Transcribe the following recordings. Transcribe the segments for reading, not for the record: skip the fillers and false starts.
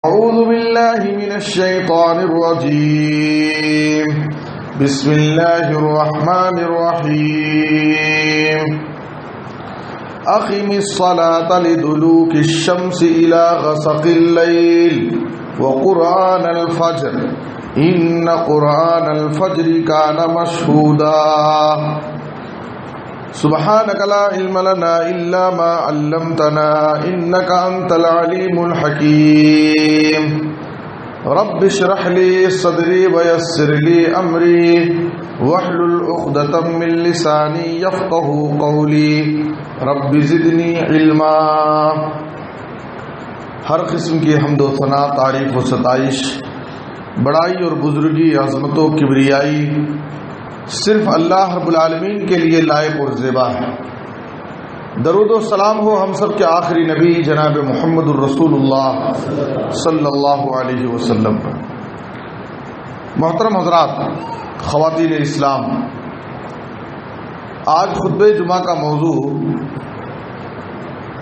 أعوذ بالله من الشيطان الرجيم. بسم الله الرحمن الرحيم. أقم الصلاة لدلوك الشمس إلى غسق الليل وقرآن الفجر إن قرآن الفجر كان مشهودا. سبحانك لا علم لنا إلا ما علمتنا إنك أنت العليم الحكيم. رب اشرح لي صدري ويسر لي أمري واحلل عقدة من لساني يفقهوا قولي رب زدني علما. ہر قسم کی حمد و ثنا، تعریف و ستائش، بڑائی اور بزرگی، عظمت و کبریائی صرف اللہ رب العالمین کے لیے لائق اور زیبا ہے. درود و سلام ہو ہم سب کے آخری نبی جناب محمد الرسول اللہ صلی اللہ علیہ وسلم پر. محترم حضرات، خواتین اسلام، آج خطبہ جمعہ کا موضوع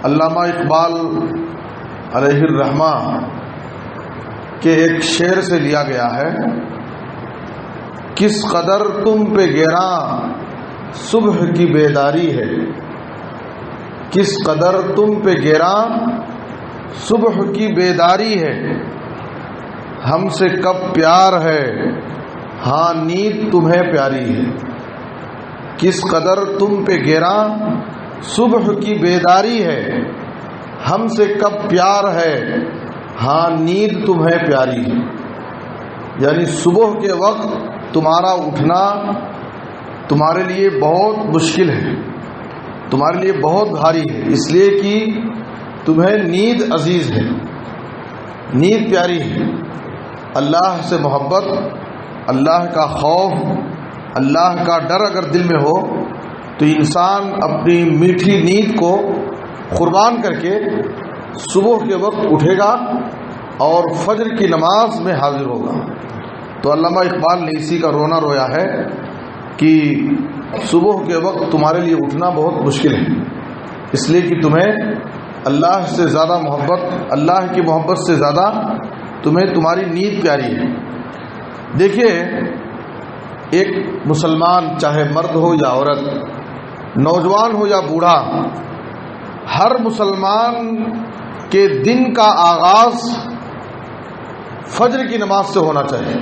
علامہ اقبال علیہ الرحمہ کے ایک شعر سے لیا گیا ہے. کس قدر تم پہ گراں صبح کی بیداری ہے، کس قدر تم پہ گراں صبح کی بیداری ہے، ہم سے کب پیار ہے ہاں نیند تمہیں پیاری ہے. کس قدر تم پہ گراں صبح کی بیداری ہے، ہم سے کب پیار ہے ہاں نیند تمہیں پیاری ہے. یعنی صبح کے وقت تمہارا اٹھنا تمہارے لیے بہت مشکل ہے، تمہارے لیے بہت بھاری ہے، اس لیے کہ تمہیں نیند عزیز ہے، نیند پیاری ہے. اللہ سے محبت، اللہ کا خوف، اللہ کا ڈر اگر دل میں ہو تو انسان اپنی میٹھی نیند کو قربان کر کے صبح کے وقت اٹھے گا اور فجر کی نماز میں حاضر ہوگا. تو علامہ اقبال نے اسی کا رونا رویا ہے کہ صبح کے وقت تمہارے لیے اٹھنا بہت مشکل ہے، اس لیے کہ تمہیں اللہ سے زیادہ محبت، اللہ کی محبت سے زیادہ تمہیں تمہاری نیند پیاری ہے. دیکھیے، ایک مسلمان چاہے مرد ہو یا عورت، نوجوان ہو یا بوڑھا، ہر مسلمان کے دن کا آغاز فجر کی نماز سے ہونا چاہیے.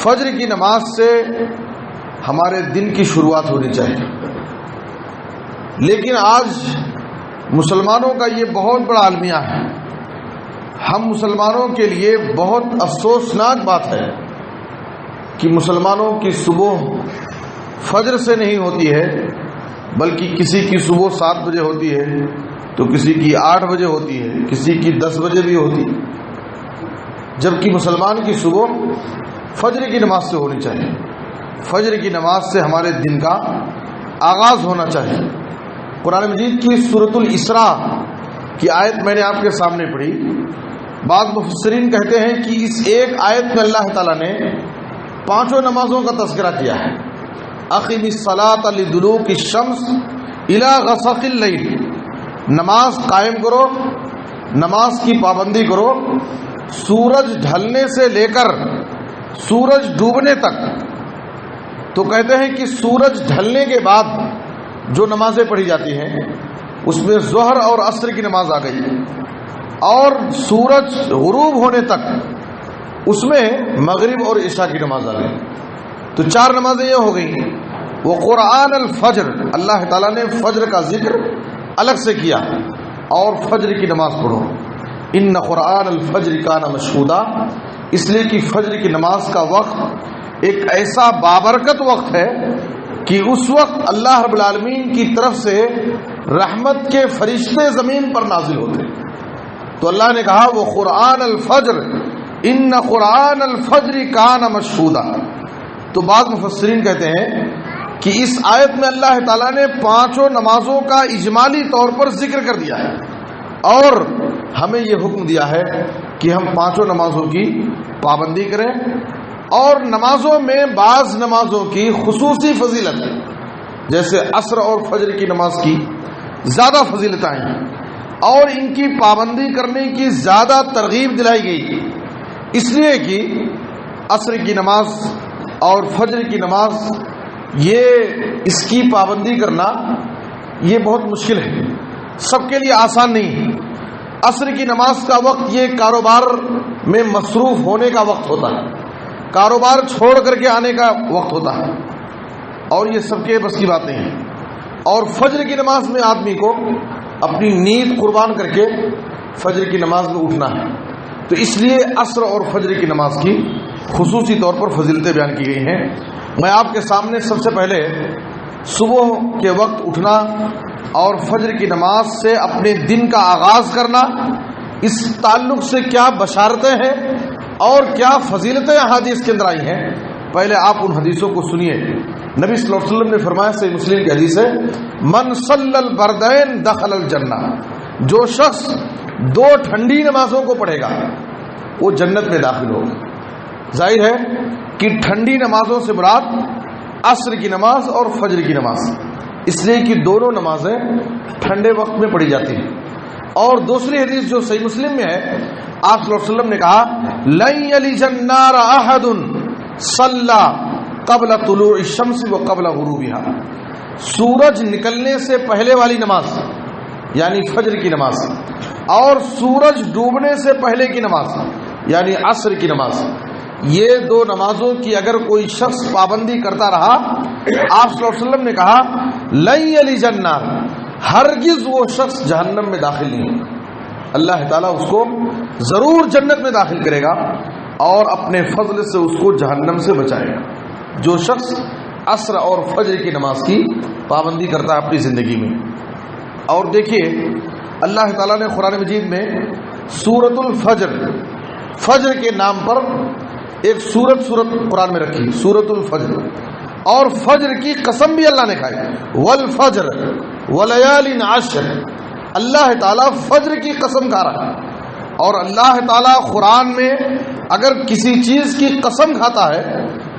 فجر کی نماز سے ہمارے دن کی شروعات ہونی چاہیے. لیکن آج مسلمانوں کا یہ بہت بڑا المیہ ہے. ہم مسلمانوں کے لیے بہت افسوسناک بات ہے کہ مسلمانوں کی صبح فجر سے نہیں ہوتی ہے، بلکہ کسی کی صبح 7 بجے ہوتی ہے تو کسی کی 8 بجے ہوتی ہے، کسی کی 10 بجے بھی ہوتی ہے، جبکہ مسلمان کی صبح فجر کی نماز سے ہونی چاہیے. فجر کی نماز سے ہمارے دن کا آغاز ہونا چاہیے. قرآن مجید کی سورۃ الاسراء کی آیت میں نے آپ کے سامنے پڑھی. بعض مفسرین کہتے ہیں کہ اس ایک آیت میں اللہ تعالیٰ نے 5 نمازوں کا تذکرہ کیا ہے. اقم الصلاۃ لدلوک الشمس الی غسق اللیل، نماز قائم کرو، نماز کی پابندی کرو سورج ڈھلنے سے لے کر سورج ڈوبنے تک. تو کہتے ہیں کہ سورج ڈھلنے کے بعد جو نمازیں پڑھی جاتی ہیں اس میں ظہر اور عصر کی نماز آ گئی، اور سورج غروب ہونے تک اس میں مغرب اور عشاء کی نماز آ گئی. تو 4 نمازیں یہ ہو گئیں. وہ قرآن الفجر، اللہ تعالیٰ نے فجر کا ذکر الگ سے کیا، اور فجر کی نماز پڑھو. ان قرآن الفجر کان مشہودا، اس لیے کہ فجر کی نماز کا وقت ایک ایسا بابرکت وقت ہے کہ اس وقت اللہ رب العالمین کی طرف سے رحمت کے فرشتے زمین پر نازل ہوتے. تو اللہ نے کہا وہ قرآن الفجر، ان قرآن الفجر کان مشہودا. تو بعض مفسرین کہتے ہیں کہ اس آیت میں اللہ تعالیٰ نے 5 نمازوں کا اجمالی طور پر ذکر کر دیا ہے، اور ہمیں یہ حکم دیا ہے کہ ہم 5 نمازوں کی پابندی کریں. اور نمازوں میں بعض نمازوں کی خصوصی فضیلت ہے، جیسے عصر اور فجر کی نماز کی زیادہ فضیلتیں ہیں. اور ان کی پابندی کرنے کی زیادہ ترغیب دلائی گئی، اس لیے کہ عصر کی نماز اور فجر کی نماز اس کی پابندی کرنا یہ بہت مشکل ہے، سب کے لیے آسان نہیں ہے۔ عصر کی نماز کا وقت یہ کاروبار میں مصروف ہونے کا وقت ہوتا ہے، کاروبار چھوڑ کر کے آنے کا وقت ہوتا ہے، اور یہ سب کے بس کی بات نہیں ہے۔ اور فجر کی نماز میں آدمی کو اپنی نیند قربان کر کے فجر کی نماز میں اٹھنا ہے، تو اس لیے عصر اور فجر کی نماز کی خصوصی طور پر فضیلتیں بیان کی گئی ہیں۔ میں آپ کے سامنے سب سے پہلے صبح کے وقت اٹھنا اور فجر کی نماز سے اپنے دن کا آغاز کرنا، اس تعلق سے کیا بشارتیں ہیں اور کیا فضیلتیں احادیث کے اندر آئی ہیں، پہلے آپ ان حدیثوں کو سنیے۔ نبی صلی اللہ علیہ وسلم نے فرمایا، صحیح مسلم کی حدیث ہے، من صلی البردین دخل الجنہ، جو شخص 2 ٹھنڈی نمازوں کو پڑھے گا وہ جنت میں داخل ہوگا۔ ظاہر ہے کہ ٹھنڈی نمازوں سے مراد عصر کی نماز اور فجر کی نماز، اس لیے کہ دونوں نمازیں ٹھنڈے وقت میں پڑھی جاتی ہیں۔ اور دوسری حدیث جو صحیح مسلم میں ہے، آپ صلی اللہ علیہ وسلم نے کہا، لن یلج النار احد صلی قبل طلوع الشمس وقبل غروبها، سورج نکلنے سے پہلے والی نماز یعنی فجر کی نماز اور سورج ڈوبنے سے پہلے کی نماز یعنی عصر کی نماز، یہ 2 نمازوں کی اگر کوئی شخص پابندی کرتا رہا، آپ صلی اللہ علیہ وسلم نے کہا، لن یلج النار، ہرگز وہ شخص جہنم میں داخل نہیں ہوگا، اللہ تعالیٰ اس کو ضرور جنت میں داخل کرے گا اور اپنے فضل سے اس کو جہنم سے بچائے گا، جو شخص عصر اور فجر کی نماز کی پابندی کرتا ہے اپنی زندگی میں۔ اور دیکھیے، اللہ تعالیٰ نے قرآن مجید میں سورۃ الفجر، فجر کے نام پر ایک سورت قرآن میں رکھی، سورۃ الفجر، اور فجر کی قسم بھی اللہ نے کھائی، والفجر ولیال عشر، اللہ تعالیٰ فجر کی قسم کھا رہا ہے۔ اور اللہ تعالیٰ قرآن میں اگر کسی چیز کی قسم کھاتا ہے،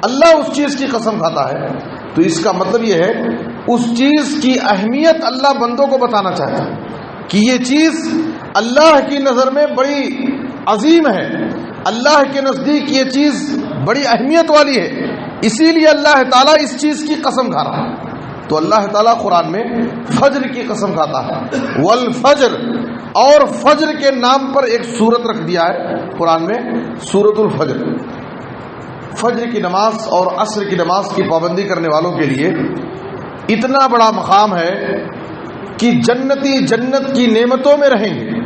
اللہ اس چیز کی قسم کھاتا ہے، تو اس کا مطلب یہ ہے اس چیز کی اہمیت اللہ بندوں کو بتانا چاہتا ہے کہ یہ چیز اللہ کی نظر میں بڑی عظیم ہے، اللہ کے نزدیک یہ چیز بڑی اہمیت والی ہے، اسی لیے اللہ تعالیٰ اس چیز کی قسم کھا رہا ہے۔ تو اللہ تعالیٰ قرآن میں فجر کی قسم کھاتا ہے، والفجر، اور فجر کے نام پر ایک سورت رکھ دیا ہے قرآن میں، سورۃ الفجر۔ فجر کی نماز اور عصر کی نماز کی پابندی کرنے والوں کے لیے اتنا بڑا مقام ہے کہ جنتی جنت کی نعمتوں میں رہیں گے،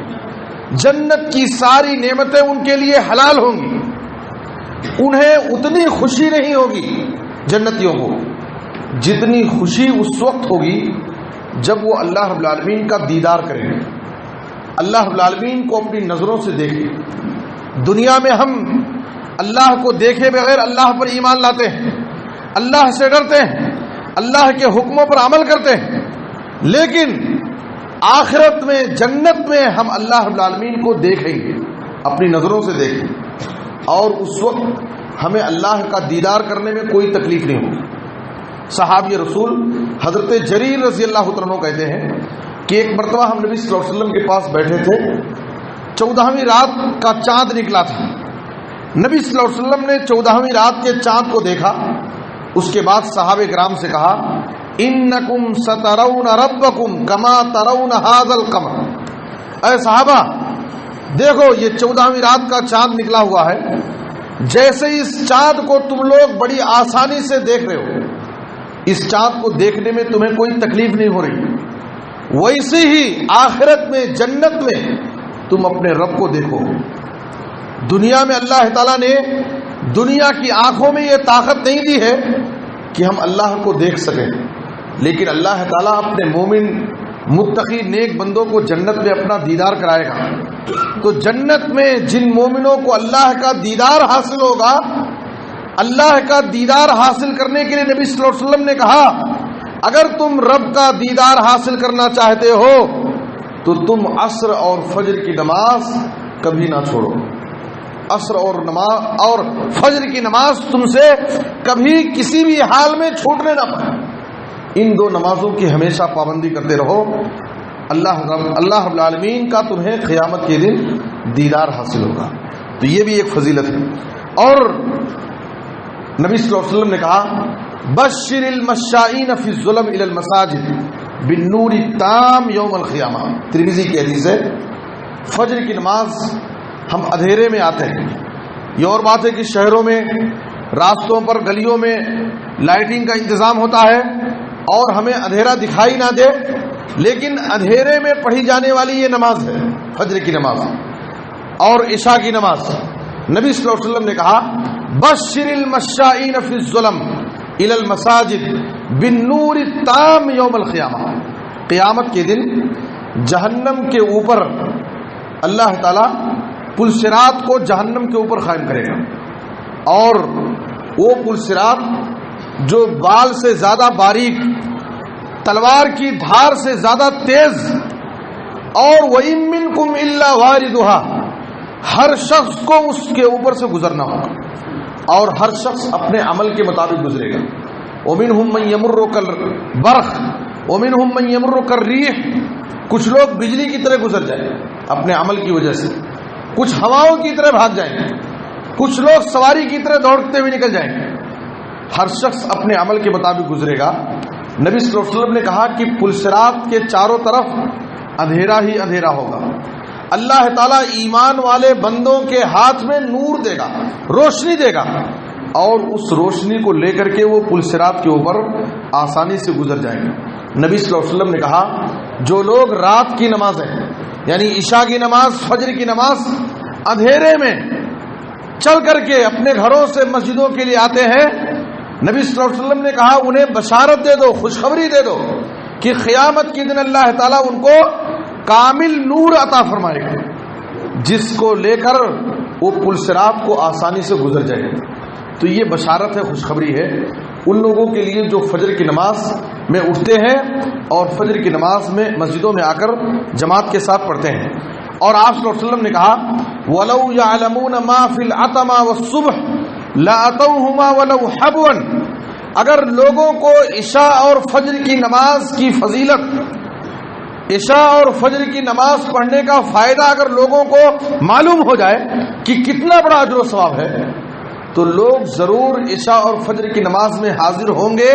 جنت کی ساری نعمتیں ان کے لیے حلال ہوں گی، انہیں اتنی خوشی نہیں ہوگی جنتیوں کو جتنی خوشی اس وقت ہوگی جب وہ اللہ رب العالمین کا دیدار کریں گے، اللہ رب العالمین کو اپنی نظروں سے دیکھیں۔ دنیا میں ہم اللہ کو دیکھے بغیر اللہ پر ایمان لاتے ہیں، اللہ سے ڈرتے ہیں، اللہ کے حکموں پر عمل کرتے ہیں، لیکن آخرت میں جنت میں ہم اللہ رب العالمین کو دیکھیں گے، اپنی نظروں سے دیکھیں، اور اس وقت ہمیں اللہ کا دیدار کرنے میں کوئی تکلیف نہیں ہوگی۔ صحابی رسول حضرت جریر رضی اللہ عنہ کہتے ہیں کہ ایک مرتبہ ہم نبی صلی اللہ علیہ وسلم کے پاس بیٹھے تھے، 14ویں رات کا چاند نکلا تھا، نبی صلی اللہ علیہ وسلم نے 14ویں رات کے چاند کو دیکھا، اس کے بعد صحابہ کرام سے کہا، انکم سترون ربکم کما ترون ھذا القمر، اے صحابہ دیکھو یہ 14ویں رات کا چاند نکلا ہوا ہے، جیسے اس چاند کو تم لوگ بڑی آسانی سے دیکھ رہے ہو، اس چاند کو دیکھنے میں تمہیں کوئی تکلیف نہیں ہو رہی، ویسے ہی آخرت میں جنت میں تم اپنے رب کو دیکھو۔ دنیا میں اللہ تعالیٰ نے دنیا کی آنکھوں میں یہ طاقت نہیں دی ہے کہ ہم اللہ کو دیکھ سکیں، لیکن اللہ تعالیٰ اپنے مومن متقی نیک بندوں کو جنت میں اپنا دیدار کرائے گا۔ تو جنت میں جن مومنوں کو اللہ کا دیدار حاصل ہوگا، اللہ کا دیدار حاصل کرنے کے لیے نبی صلی اللہ علیہ وسلم نے کہا، اگر تم رب کا دیدار حاصل کرنا چاہتے ہو تو تم عصر اور فجر کی نماز کبھی نہ چھوڑو، عصر اور فجر کی نماز تم سے کبھی کسی بھی حال میں چھوٹنے نہ پائے، ان 2 نمازوں کی ہمیشہ پابندی کرتے رہو۔ اللہ رب العالمین کا تمہیں قیامت کے دن دیدار حاصل ہوگا. تو یہ بھی ایک فضیلت ہے. اور نبی صلی اللہ علیہ وسلم نے کہا بشر المشائین فی الظلم الی المساجد بالنور التام یوم القیامہ. ترمذی کی حدیث ہے. فجر کی نماز ہم اندھیرے میں آتے ہیں. یہ اور بات ہے کہ شہروں میں راستوں پر گلیوں میں لائٹنگ کا انتظام ہوتا ہے اور ہمیں اندھیرا دکھائی نہ دے، لیکن اندھیرے میں پڑھی جانے والی یہ نماز ہے فجر کی نماز اور عشاء کی نماز. نبی صلی اللہ علیہ وسلم نے کہا بشر المشائین فی الظلم الی المساجد بالنور التام یوم القیامہ. قیامت کے دن جہنم کے اوپر اللہ تعالی پل صراط کو جہنم کے اوپر قائم کرے گا، اور وہ پل صراط جو بال سے زیادہ باریک، تلوار کی دھار سے زیادہ تیز، اور وَإِن مِّنكُمْ إِلَّا وَارِدُهَا، ہر شخص کو اس کے اوپر سے گزرنا ہوگا اور ہر شخص اپنے عمل کے مطابق گزرے گا. وَمِنْهُمْ مَن يَمُرُّ كَالْبَرْقِ وَمِنْهُمْ مَن يَمُرُّ كَالرِّيحِ. کچھ لوگ بجلی کی طرح گزر جائیں اپنے عمل کی وجہ سے، کچھ ہواؤں کی طرح بھاگ جائیں، کچھ لوگ سواری کی طرح دوڑتے ہوئے نکل جائیں. ہر شخص اپنے عمل کے مطابق گزرے گا. نبی صلی اللہ علیہ وسلم نے کہا کہ پل صراط کے چاروں طرف اندھیرا ہی اندھیرا ہوگا. اللہ تعالیٰ ایمان والے بندوں کے ہاتھ میں نور دے گا، روشنی دے گا، اور اس روشنی کو لے کر کے وہ پل صراط کے اوپر آسانی سے گزر جائیں گے. نبی صلی اللہ علیہ وسلم نے کہا جو لوگ رات کی نمازیں یعنی عشاء کی نماز، فجر کی نماز اندھیرے میں چل کر کے اپنے گھروں سے مسجدوں کے لیے آتے ہیں، نبی صلی اللہ علیہ وسلم نے کہا انہیں بشارت دے دو، خوشخبری دے دو کہ قیامت کے دن اللہ تعالیٰ ان کو کامل نور عطا فرمائے گا جس کو لے کر وہ پل صراط کو آسانی سے گزر جائے گا. تو یہ بشارت ہے، خوشخبری ہے ان لوگوں کے لیے جو فجر کی نماز میں اٹھتے ہیں اور فجر کی نماز میں مسجدوں میں آ کر جماعت کے ساتھ پڑھتے ہیں. اور آپ صلی اللہ علیہ وسلم نے کہا وَلَوْ يَعْلَمُونَ مَا فِي الْعَتَمَةِ وَالصُّبْحِ لَأَتَوْهُمَا وَلَوْ حَبْوًا. اگر لوگوں کو عشاء اور فجر کی نماز کی فضیلت، عشاء اور فجر کی نماز پڑھنے کا فائدہ اگر لوگوں کو معلوم ہو جائے کہ کتنا بڑا اجر و ثواب ہے، تو لوگ ضرور عشاء اور فجر کی نماز میں حاضر ہوں گے.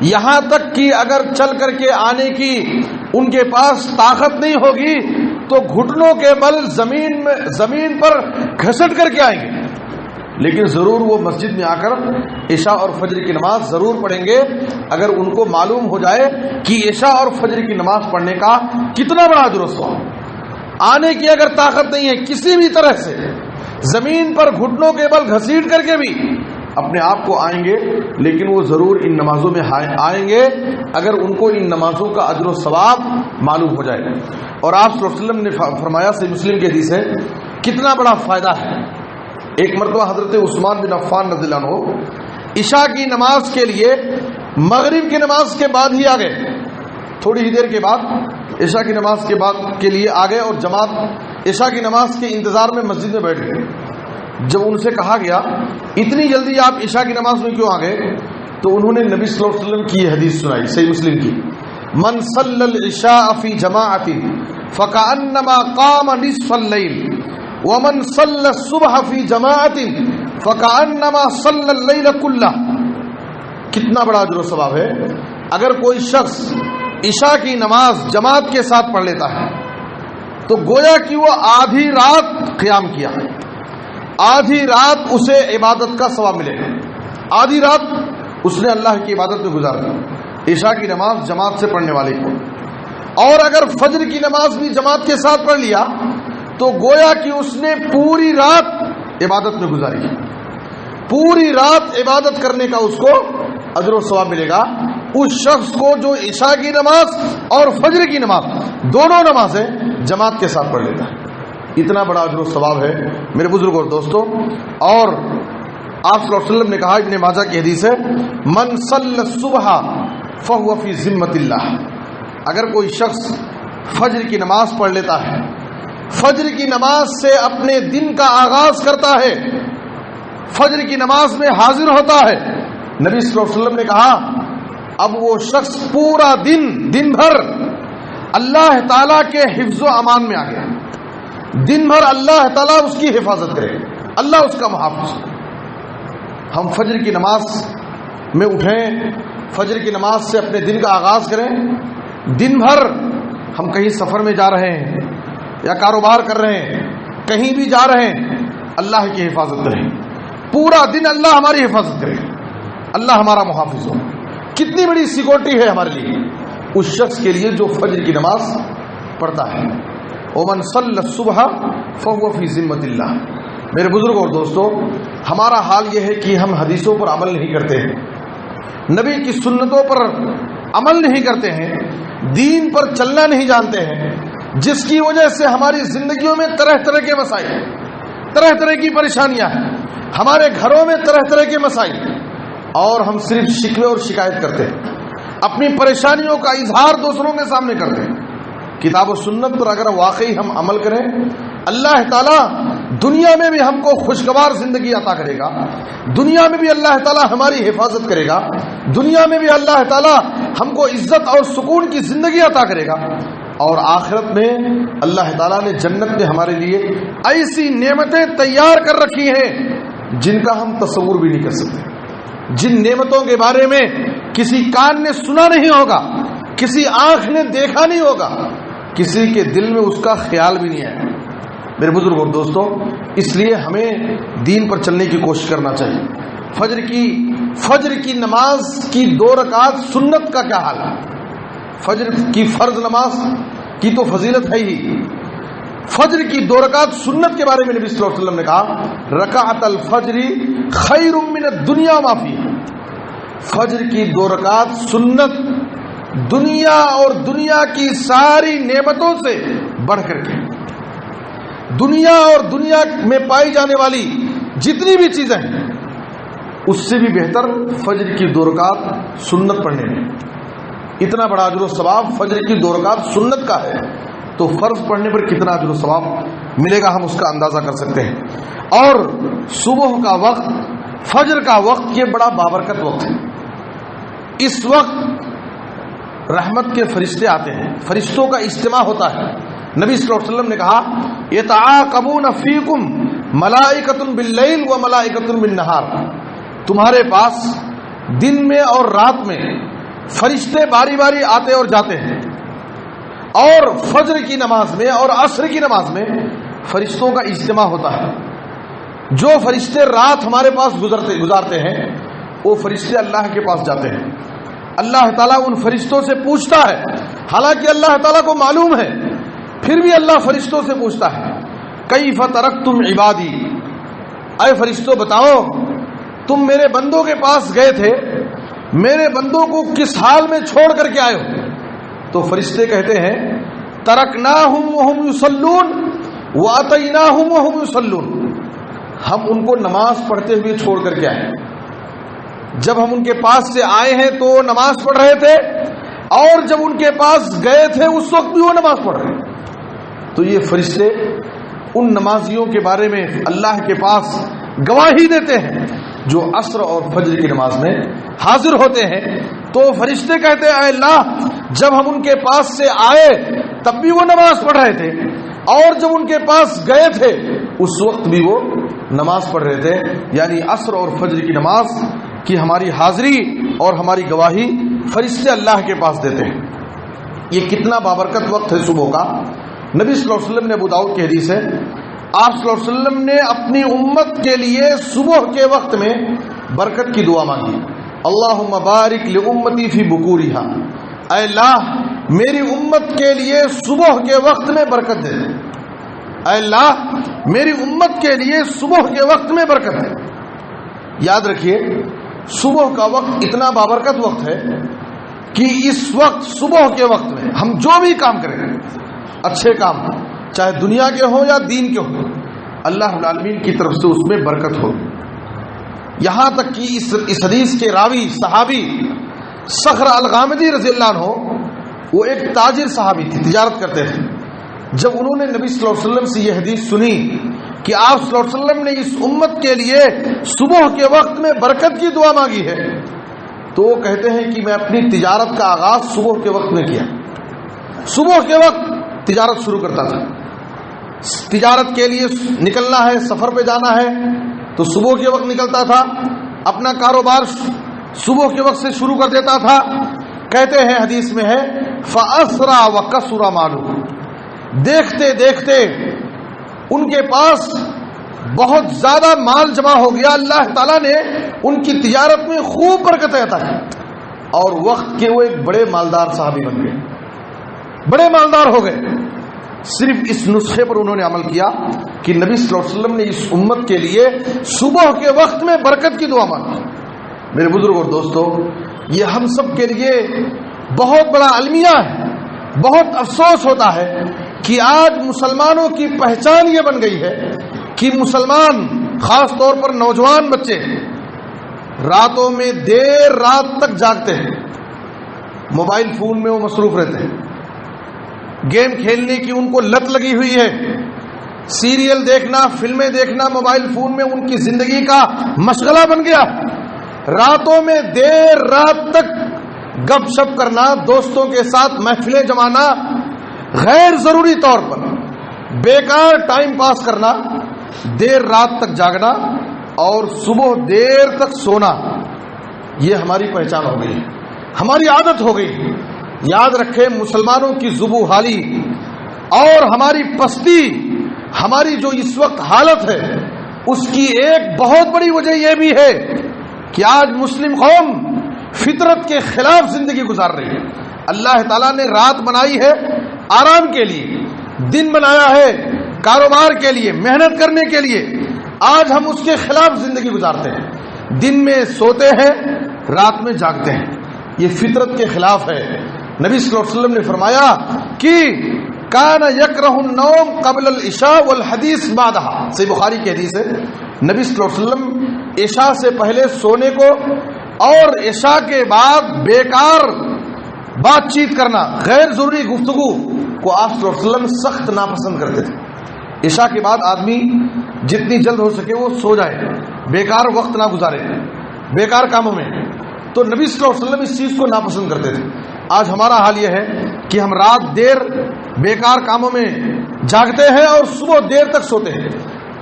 یہاں تک کہ اگر چل کر کے آنے کی ان کے پاس طاقت نہیں ہوگی تو گھٹنوں کے بل زمین پر گھسٹ کر کے آئیں گے، لیکن ضرور وہ مسجد میں آ کر عشاء اور فجر کی نماز ضرور پڑھیں گے اگر ان کو معلوم ہو جائے کہ عشاء اور فجر کی نماز پڑھنے کا کتنا بڑا اجر و ثواب. آنے کی اگر طاقت نہیں ہے کسی بھی طرح سے، زمین پر گھٹنوں کے بل گھسیٹ کر کے بھی اپنے آپ کو آئیں گے، لیکن وہ ضرور ان نمازوں میں آئیں گے اگر ان کو ان نمازوں کا اجر و ثواب معلوم ہو جائے. اور آپ صلی اللہ علیہ وسلم نے فرمایا، صحیح مسلم کی حدیث ہے، کتنا بڑا فائدہ ہے. ایک مرتبہ حضرت عثمان بن عفان رضی اللہ عنہ عشاء کی نماز کے لیے مغرب کی نماز کے بعد ہی آ گئے، تھوڑی ہی دیر کے بعد عشاء کی نماز کے بعد کے لیے آ گئے اور جماعت عشاء کی نماز کے انتظار میں مسجد میں بیٹھ گئے. جب ان سے کہا گیا اتنی جلدی آپ عشاء کی نماز میں کیوں آ گئے، تو انہوں نے نبی صلی اللہ علیہ وسلم کی یہ حدیث سنائی، صحیح مسلم کی، من صلی العشاء فی جماعت فکأنما قام نصف اللیل ومن صلی الصبح فی جماعت فکأنما صلی اللیل کلہ. کتنا بڑا اجر و ثواب ہے. اگر کوئی شخص عشاء کی نماز جماعت کے ساتھ پڑھ لیتا ہے تو گویا کہ وہ آدھی رات قیام کیا، آدھی رات اسے عبادت کا ثواب ملے گا، آدھی رات اس نے اللہ کی عبادت میں گزار دی عشاء کی نماز جماعت سے پڑھنے والے کو. اور اگر فجر کی نماز بھی جماعت کے ساتھ پڑھ لیا تو گویا کہ اس نے پوری رات عبادت میں گزاری، پوری رات عبادت کرنے کا اس کو اجر و ثواب ملے گا. اس شخص کو جو عشاء کی نماز اور فجر کی نماز دونوں نمازیں جماعت کے ساتھ پڑھ لیتا ہے. اتنا بڑا اجر و ثواب ہے میرے بزرگوں اور دوستوں. اور آپ صلی اللہ علیہ وسلم نے کہا، ابن ماجہ کی حدیث ہے، من صلی الصبح فہو فی ذمۃ اللہ. اگر کوئی شخص فجر کی نماز پڑھ لیتا ہے، فجر کی نماز سے اپنے دن کا آغاز کرتا ہے، فجر کی نماز میں حاضر ہوتا ہے، نبی صلی اللہ علیہ وسلم نے کہا اب وہ شخص پورا دن بھر اللہ تعالیٰ کے حفظ و امان میں آ گیا، دن بھر اللہ تعالیٰ اس کی حفاظت کرے، اللہ اس کا محافظ۔ ہم فجر کی نماز میں اٹھیں، فجر کی نماز سے اپنے دن کا آغاز کریں، دن بھر ہم کہیں سفر میں جا رہے ہیں یا کاروبار کر رہے ہیں، کہیں بھی جا رہے ہیں، اللہ کی حفاظت کریں، پورا دن اللہ ہماری حفاظت کرے، اللہ ہمارا محافظ ہو۔ کتنی بڑی سیکورٹی ہے ہمارے لیے اس شخص کے لیے جو فجر کی نماز پڑھتا ہے۔ ومن صلی الصبح فهو فی ذمۃ اللہ۔ میرے بزرگوں اور دوستو، ہمارا حال یہ ہے کہ ہم حدیثوں پر عمل نہیں کرتے ہیں، نبی کی سنتوں پر عمل نہیں کرتے ہیں، دین پر چلنا نہیں جانتے ہیں، جس کی وجہ سے ہماری زندگیوں میں طرح طرح کے مسائل، طرح طرح کی پریشانیاں ہیں، ہمارے گھروں میں طرح طرح کے مسائل، اور ہم صرف شکوے اور شکایت کرتے ہیں، اپنی پریشانیوں کا اظہار دوسروں کے سامنے کرتے ہیں۔ کتاب و سنت پر اگر واقعی ہم عمل کریں، اللہ تعالیٰ دنیا میں بھی ہم کو خوشگوار زندگی عطا کرے گا، دنیا میں بھی اللہ تعالیٰ ہماری حفاظت کرے گا، دنیا میں بھی اللہ تعالیٰ ہم کو عزت اور سکون کی زندگی عطا کرے گا، اور آخرت میں اللہ تعالیٰ نے جنت میں ہمارے لیے ایسی نعمتیں تیار کر رکھی ہیں جن کا ہم تصور بھی نہیں کر سکتے، جن نعمتوں کے بارے میں کسی کان نے سنا نہیں ہوگا، کسی آنکھ نے دیکھا نہیں ہوگا، کسی کے دل میں اس کا خیال بھی نہیں ہے۔ میرے بزرگ اور دوستو، اس لیے ہمیں دین پر چلنے کی کوشش کرنا چاہیے۔ فجر کی نماز کی 2 رکعت سنت کا کیا حال ہے؟ فجر کی فرض نماز کی تو فضیلت ہے ہی، فجر کی 2 رکعت سنت کے بارے میں نبی صلی اللہ علیہ وسلم نے کہا، رکعت الفجر خیر من الدنیا وما فیہا۔ فجر کی 2 رکعت سنت دنیا اور دنیا کی ساری نعمتوں سے بڑھ کر کے، دنیا اور دنیا میں پائی جانے والی جتنی بھی چیزیں ہیں اس سے بھی بہتر فجر کی 2 رکعت سنت پڑھنے میں۔ اتنا بڑا اجر و ثواب فجر کی 2 رکعت سنت کا ہے، تو فرض پڑھنے پر کتنا اجر و ثواب ملے گا ہم اس کا اندازہ کر سکتے ہیں۔ اور صبح کا وقت، فجر کا وقت، یہ بڑا بابرکت وقت ہے۔ اس وقت رحمت کے فرشتے آتے ہیں، فرشتوں کا اجتماع ہوتا ہے۔ نبی صلی اللہ علیہ وسلم نے کہا، یتعاقبون فیکم ملائکۃ باللیل و ملائکۃ بالنہار۔ تمہارے پاس دن میں اور رات میں فرشتے باری باری آتے اور جاتے ہیں، اور فجر کی نماز میں اور عصر کی نماز میں فرشتوں کا اجتماع ہوتا ہے۔ جو فرشتے رات ہمارے پاس گزارتے ہیں وہ فرشتے اللہ کے پاس جاتے ہیں، اللہ تعالیٰ ان فرشتوں سے پوچھتا ہے، حالانکہ اللہ تعالیٰ کو معلوم ہے، پھر بھی اللہ فرشتوں سے پوچھتا ہے، کیف ترکتم عبادی، اے فرشتوں بتاؤ تم میرے بندوں کے پاس گئے تھے، میرے بندوں کو کس حال میں چھوڑ کر کے آئے ہو؟ تو فرشتے کہتے ہیں، ترکناہم وہم یصلون واتیناہم وہم یصلون، ہم ان کو نماز پڑھتے ہوئے چھوڑ کر کے آئے، جب ہم ان کے پاس سے آئے ہیں تو وہ نماز پڑھ رہے تھے، اور جب ان کے پاس گئے تھے اس وقت بھی وہ نماز پڑھ رہے ہیں۔ تو یہ فرشتے ان نمازیوں کے بارے میں اللہ کے پاس گواہی دیتے ہیں جو عصر اور فجر کی نماز میں حاضر ہوتے ہیں۔ تو فرشتے کہتے ہیں، اے اللہ جب ہم ان کے پاس سے آئے تب بھی وہ نماز پڑھ رہے تھے، اور جب ان کے پاس گئے تھے اس وقت بھی وہ نماز پڑھ رہے تھے، یعنی عصر اور فجر کی نماز کی ہماری حاضری اور ہماری گواہی فرشتے اللہ کے پاس دیتے ہیں۔ یہ کتنا بابرکت وقت ہے صبح کا۔ نبی صلی اللہ علیہ وسلم نے ابو داؤد کی حدیث ہے، آپ صلی اللہ علیہ وسلم نے اپنی امت کے لیے صبح کے وقت میں برکت کی دعا مانگی، اللہم بارک لامتی فی بکورہا، اے اللہ میری امت کے لیے صبح کے وقت میں برکت دے، اے اللہ میری امت کے لیے صبح کے وقت میں برکت ہے۔ یاد رکھیے صبح کا وقت اتنا بابرکت وقت ہے کہ اس وقت صبح کے وقت میں ہم جو بھی کام کریں، اچھے کام چاہے دنیا کے ہوں یا دین کے ہوں، اللہ العالمین کی طرف سے اس میں برکت ہو۔ یہاں تک کہ اس حدیث کے راوی صحابی صخر الغامدی رضی اللہ عنہ، وہ ایک تاجر صحابی تھے، تجارت کرتے تھے۔ جب انہوں نے نبی صلی اللہ علیہ وسلم سے یہ حدیث سنی کہ آپ صلی اللہ علیہ وسلم نے اس امت کے لیے صبح کے وقت میں برکت کی دعا مانگی ہے، تو وہ کہتے ہیں کہ میں اپنی تجارت کا آغاز صبح کے وقت میں کیا، صبح کے وقت تجارت شروع کرتا تھا. تجارت کے لیے نکلنا ہے، سفر پہ جانا ہے تو صبح کے وقت نکلتا تھا، اپنا کاروبار صبح کے وقت سے شروع کر دیتا تھا. کہتے ہیں حدیث میں ہے فَأَسْرَا وَكَسُرَ مَالُهُ، دیکھتے دیکھتے ان کے پاس بہت زیادہ مال جمع ہو گیا. اللہ تعالیٰ نے ان کی تجارت میں خوب برکت عطا کی اور وقت کے وہ ایک بڑے مالدار صحابی بن گئے، بڑے مالدار ہو گئے. صرف اس نسخے پر انہوں نے عمل کیا کہ نبی صلی اللہ علیہ وسلم نے اس امت کے لیے صبح کے وقت میں برکت کی دعا مانگی. میرے بزرگ اور دوستو، یہ ہم سب کے لیے بہت بڑا المیہ ہے. بہت افسوس ہوتا ہے کہ آج مسلمانوں کی پہچان یہ بن گئی ہے کہ مسلمان، خاص طور پر نوجوان بچے، راتوں میں دیر رات تک جاگتے ہیں، موبائل فون میں وہ مصروف رہتے ہیں، گیم کھیلنے کی ان کو لت لگی ہوئی ہے، سیریل دیکھنا، فلمیں دیکھنا موبائل فون میں ان کی زندگی کا مشغلہ بن گیا. راتوں میں دیر رات تک گپ شپ کرنا، دوستوں کے ساتھ محفلیں جمانا، غیر ضروری طور پر بیکار ٹائم پاس کرنا، دیر رات تک جاگنا اور صبح دیر تک سونا، یہ ہماری پہچان ہو گئی، ہماری عادت ہو گئی. یاد رکھیں، مسلمانوں کی ذبح حالی اور ہماری پستی، ہماری جو اس وقت حالت ہے، اس کی ایک بہت بڑی وجہ یہ بھی ہے کہ آج مسلم قوم فطرت کے خلاف زندگی گزار رہی ہے. اللہ تعالیٰ نے رات بنائی ہے آرام کے لیے، دن بنایا ہے کاروبار کے لیے، محنت کرنے کے لیے. آج ہم اس کے خلاف زندگی گزارتے ہیں، دن میں سوتے ہیں، رات میں جاگتے ہیں. یہ فطرت کے خلاف ہے. نبی صلی اللہ علیہ وسلم نے فرمایا کہ کان یکرہ النوم قبل العشاء والحدیث بعدها، صحیح بخاری کی حدیث ہے. نبی صلی اللہ علیہ وسلم عشاء سے پہلے سونے کو اور عشاء کے بعد بیکار بات چیت کرنا، غیر ضروری گفتگو کو آپ صلی اللہ علیہ وسلم سخت ناپسند کرتے تھے. عشاء کے بعد آدمی جتنی جلد ہو سکے وہ سو جائے، بیکار وقت نہ گزارے بیکار کاموں میں. تو نبی صلی اللہ علیہ وسلم اس چیز کو ناپسند کرتے تھے. آج ہمارا حال یہ ہے کہ ہم رات دیر بیکار کاموں میں جاگتے ہیں اور صبح دیر تک سوتے ہیں،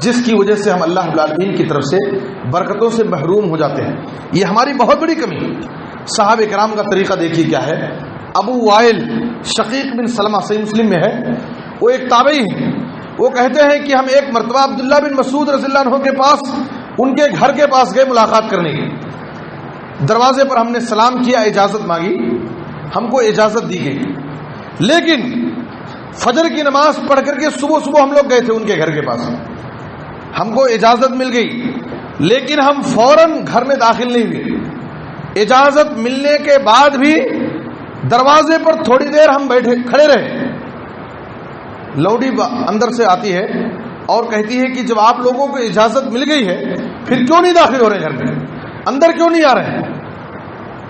جس کی وجہ سے ہم اللہ رب العالمین کی طرف سے برکتوں سے محروم ہو جاتے ہیں. یہ ہماری بہت بڑی کمی ہے. صحابہ کرام کا طریقہ دیکھیے کیا ہے. ابو وائل شقیق بن سلمہ، صحیح مسلم میں ہے، وہ ایک تابعی ہیں. وہ کہتے ہیں کہ ہم ایک مرتبہ عبداللہ بن مسعود رضی اللہ عنہ کے پاس، ان کے گھر کے پاس گئے ملاقات کرنے کی. دروازے پر ہم نے سلام کیا، اجازت مانگی، ہم کو اجازت دی گئی. لیکن فجر کی نماز پڑھ کر کے صبح صبح ہم لوگ گئے تھے ان کے گھر کے پاس، ہم کو اجازت مل گئی، لیکن ہم فوراً گھر میں داخل نہیں ہوئے. اجازت ملنے کے بعد بھی دروازے پر تھوڑی دیر ہم بیٹھے کھڑے رہے. لوڈی اندر سے آتی ہے اور کہتی ہے کہ جب آپ لوگوں کو اجازت مل گئی ہے پھر کیوں نہیں داخل ہو رہے گھر میں، اندر کیوں نہیں آ رہے ہیں؟